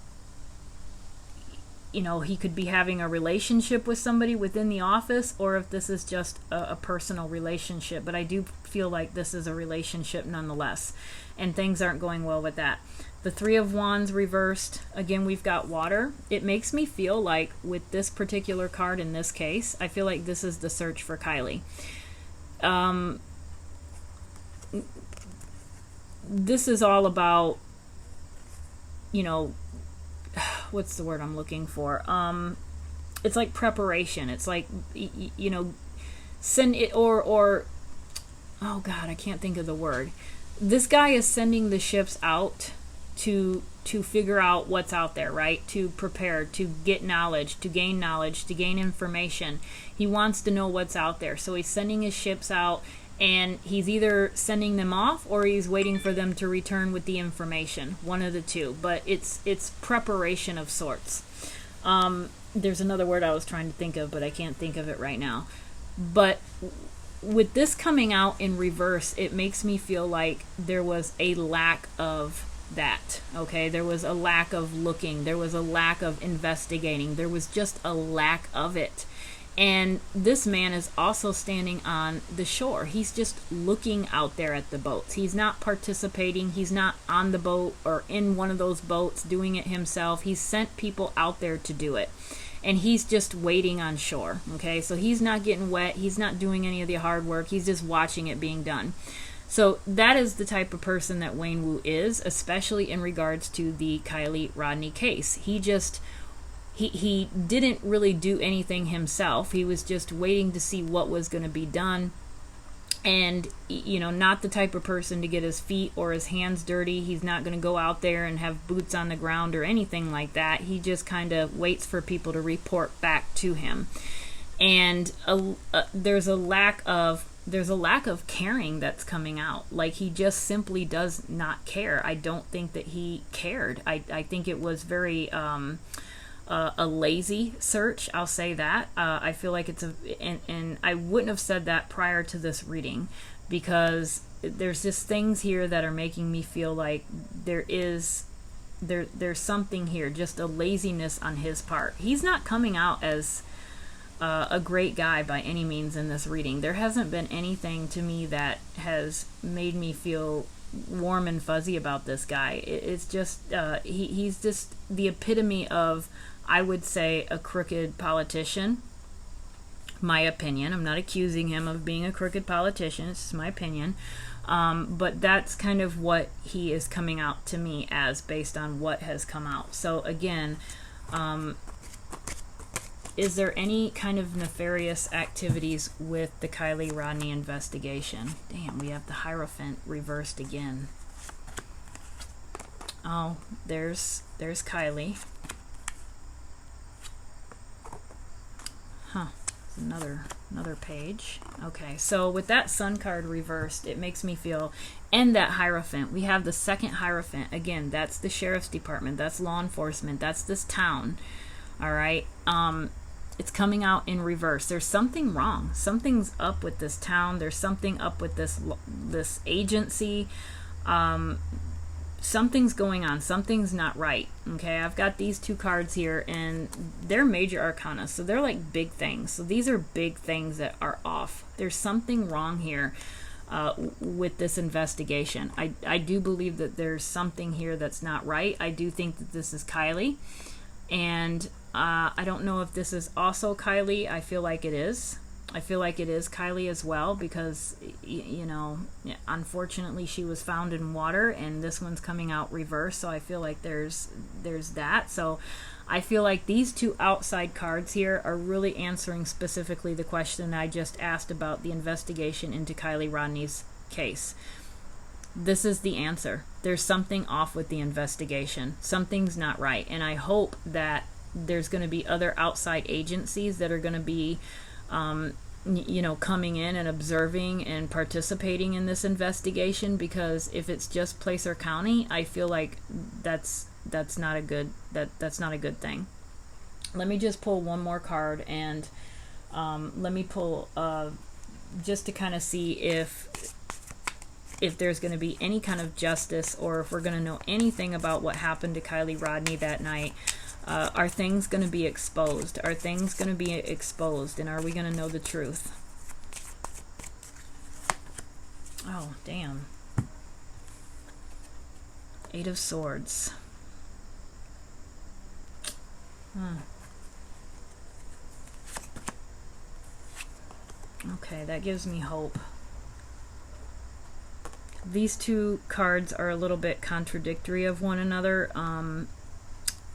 you know, he could be having a relationship with somebody within the office, or if this is just a personal relationship. But I do feel like this is a relationship nonetheless, and things aren't going well with that. The 3 of Wands reversed. Again, we've got water. It makes me feel like with this particular card in this case, I feel like this is the search for Kiely. This is all about, you know, what's the word I'm looking for? It's like preparation. It's like, you know, send it, or oh God, I can't think of the word. This guy is sending the ships out to figure out what's out there, right? To prepare, to get knowledge, to gain information. He wants to know what's out there. So he's sending his ships out, and he's either sending them off or he's waiting for them to return with the information, one of the two, but it's preparation of sorts. There's another word I was trying to think of, but I can't think of it right now. But with this coming out in reverse, it makes me feel like there was a lack of that. Okay, there was a lack of looking, there was a lack of investigating, there was just a lack of it. And this man is also standing on the shore. He's just looking out there at the boats. He's not participating. He's not on the boat or in one of those boats doing it himself. He's sent people out there to do it. And he's just waiting on shore. Okay, so he's not getting wet. He's not doing any of the hard work. He's just watching it being done. So that is the type of person that Wayne Wu is, especially in regards to the Kiely Rodni case. He didn't really do anything himself. He was just waiting to see what was going to be done. And, you know, not the type of person to get his feet or his hands dirty. He's not going to go out there and have boots on the ground or anything like that. He just kind of waits for people to report back to him. And there's a lack of caring that's coming out. Like, he just simply does not care. I don't think that he cared. I think it was very a lazy search, I'll say that. I feel like it's and I wouldn't have said that prior to this reading, because there's just things here that are making me feel like there's something here, just a laziness on his part. He's not coming out as a great guy by any means in this reading. There hasn't been anything to me that has made me feel warm and fuzzy about this guy. It's just he's just the epitome of, I would say, a crooked politician. My opinion. I'm not accusing him of being a crooked politician. It's just my opinion. But that's kind of what he is coming out to me as, based on what has come out. So again, is there any kind of nefarious activities with the Kiely Rodni investigation? Damn, we have the Hierophant reversed again. Oh, there's Kiely. Huh. Another page. Okay, so with that Sun card reversed, it makes me feel, and that Hierophant, we have the second Hierophant. Again, that's the sheriff's department, that's law enforcement, that's this town. All right. It's coming out in reverse. There's something wrong. Something's up with this town. There's something up with this agency. Something's going on. Something's not right. Okay, I've got these two cards here, and they're major arcana, so they're like big things. So these are big things that are off. There's something wrong here with this investigation. I do believe that there's something here that's not right. I do think that this is Kiely, and I don't know if this is also Kiely. I feel like it is. I feel like it is Kiely as well, because, you know, unfortunately she was found in water, and this one's coming out reverse, so I feel like there's that. So I feel like these two outside cards here are really answering specifically the question I just asked about the investigation into Kiely Rodni's case. This is the answer. There's something off with the investigation. Something's not right, and I hope that there's going to be other outside agencies that are going to be you know, coming in and observing and participating in this investigation, because if it's just Placer County, I feel like that's not a good thing. Let me just pull one more card, and let me pull just to kind of see if there's going to be any kind of justice, or if we're going to know anything about what happened to Kiely Rodni that night. Are things going to be exposed? Are things going to be exposed? And are we going to know the truth? Oh, damn. Eight of Swords. Okay, that gives me hope. These two cards are a little bit contradictory of one another.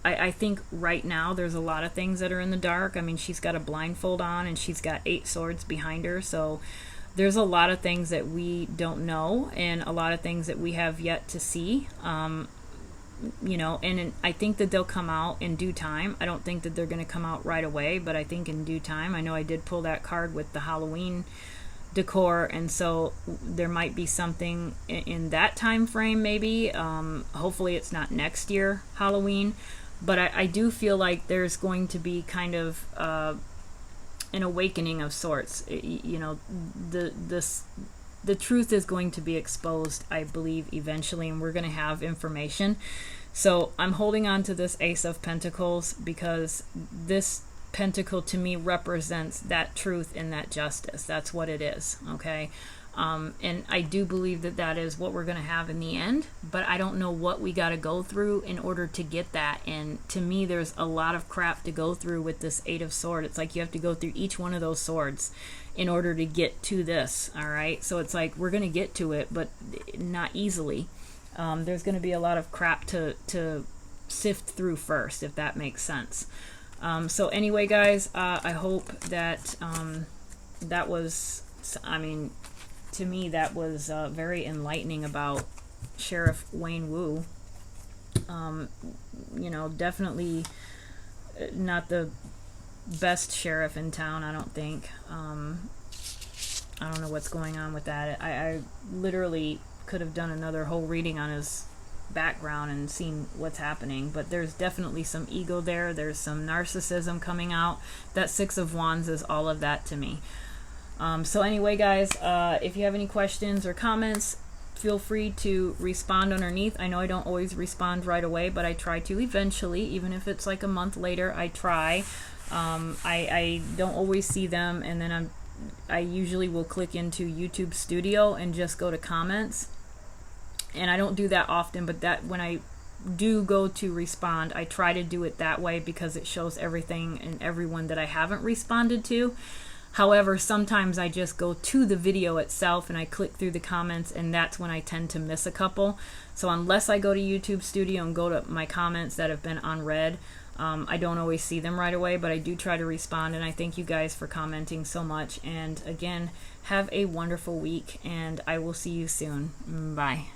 I think right now there's a lot of things that are in the dark. I mean, she's got a blindfold on, and she's got 8 swords behind her, so there's a lot of things that we don't know, and a lot of things that we have yet to see. You know, and I think that they'll come out in due time. I don't think that they're going to come out right away, but I think in due time. I know I did pull that card with the Halloween decor, and so there might be something in that time frame, maybe. Hopefully it's not next year Halloween, but I do feel like there's going to be kind of an awakening of sorts. You know, the truth is going to be exposed, I believe, eventually, and we're going to have information. So I'm holding on to this Ace of Pentacles because this pentacle to me represents that truth and that justice. That's what it is, okay? And I do believe that that is what we're going to have in the end, but I don't know what we got to go through in order to get that. And to me, there's a lot of crap to go through with this Eight of Swords. It's like you have to go through each one of those swords in order to get to this, all right? So it's like we're going to get to it, but not easily. There's going to be a lot of crap to sift through first, if that makes sense. So anyway, guys, I hope that that was, I mean, to me, that was very enlightening about Sheriff Wayne Wu. You know, definitely not the best sheriff in town, I don't think. I don't know what's going on with that. I literally could have done another whole reading on his background and seen what's happening, but there's definitely some ego there. There's some narcissism coming out. That Six of Wands is all of that to me. So anyway, guys, if you have any questions or comments, feel free to respond underneath. I know I don't always respond right away, but I try to eventually, even if it's like a month later, I try. I don't always see them, and then I usually will click into YouTube Studio and just go to comments. And I don't do that often, but that when I do go to respond, I try to do it that way because it shows everything and everyone that I haven't responded to. However, sometimes I just go to the video itself and I click through the comments, and that's when I tend to miss a couple. So unless I go to YouTube Studio and go to my comments that have been unread, I don't always see them right away, but I do try to respond, and I thank you guys for commenting so much. And again, have a wonderful week, and I will see you soon. Bye.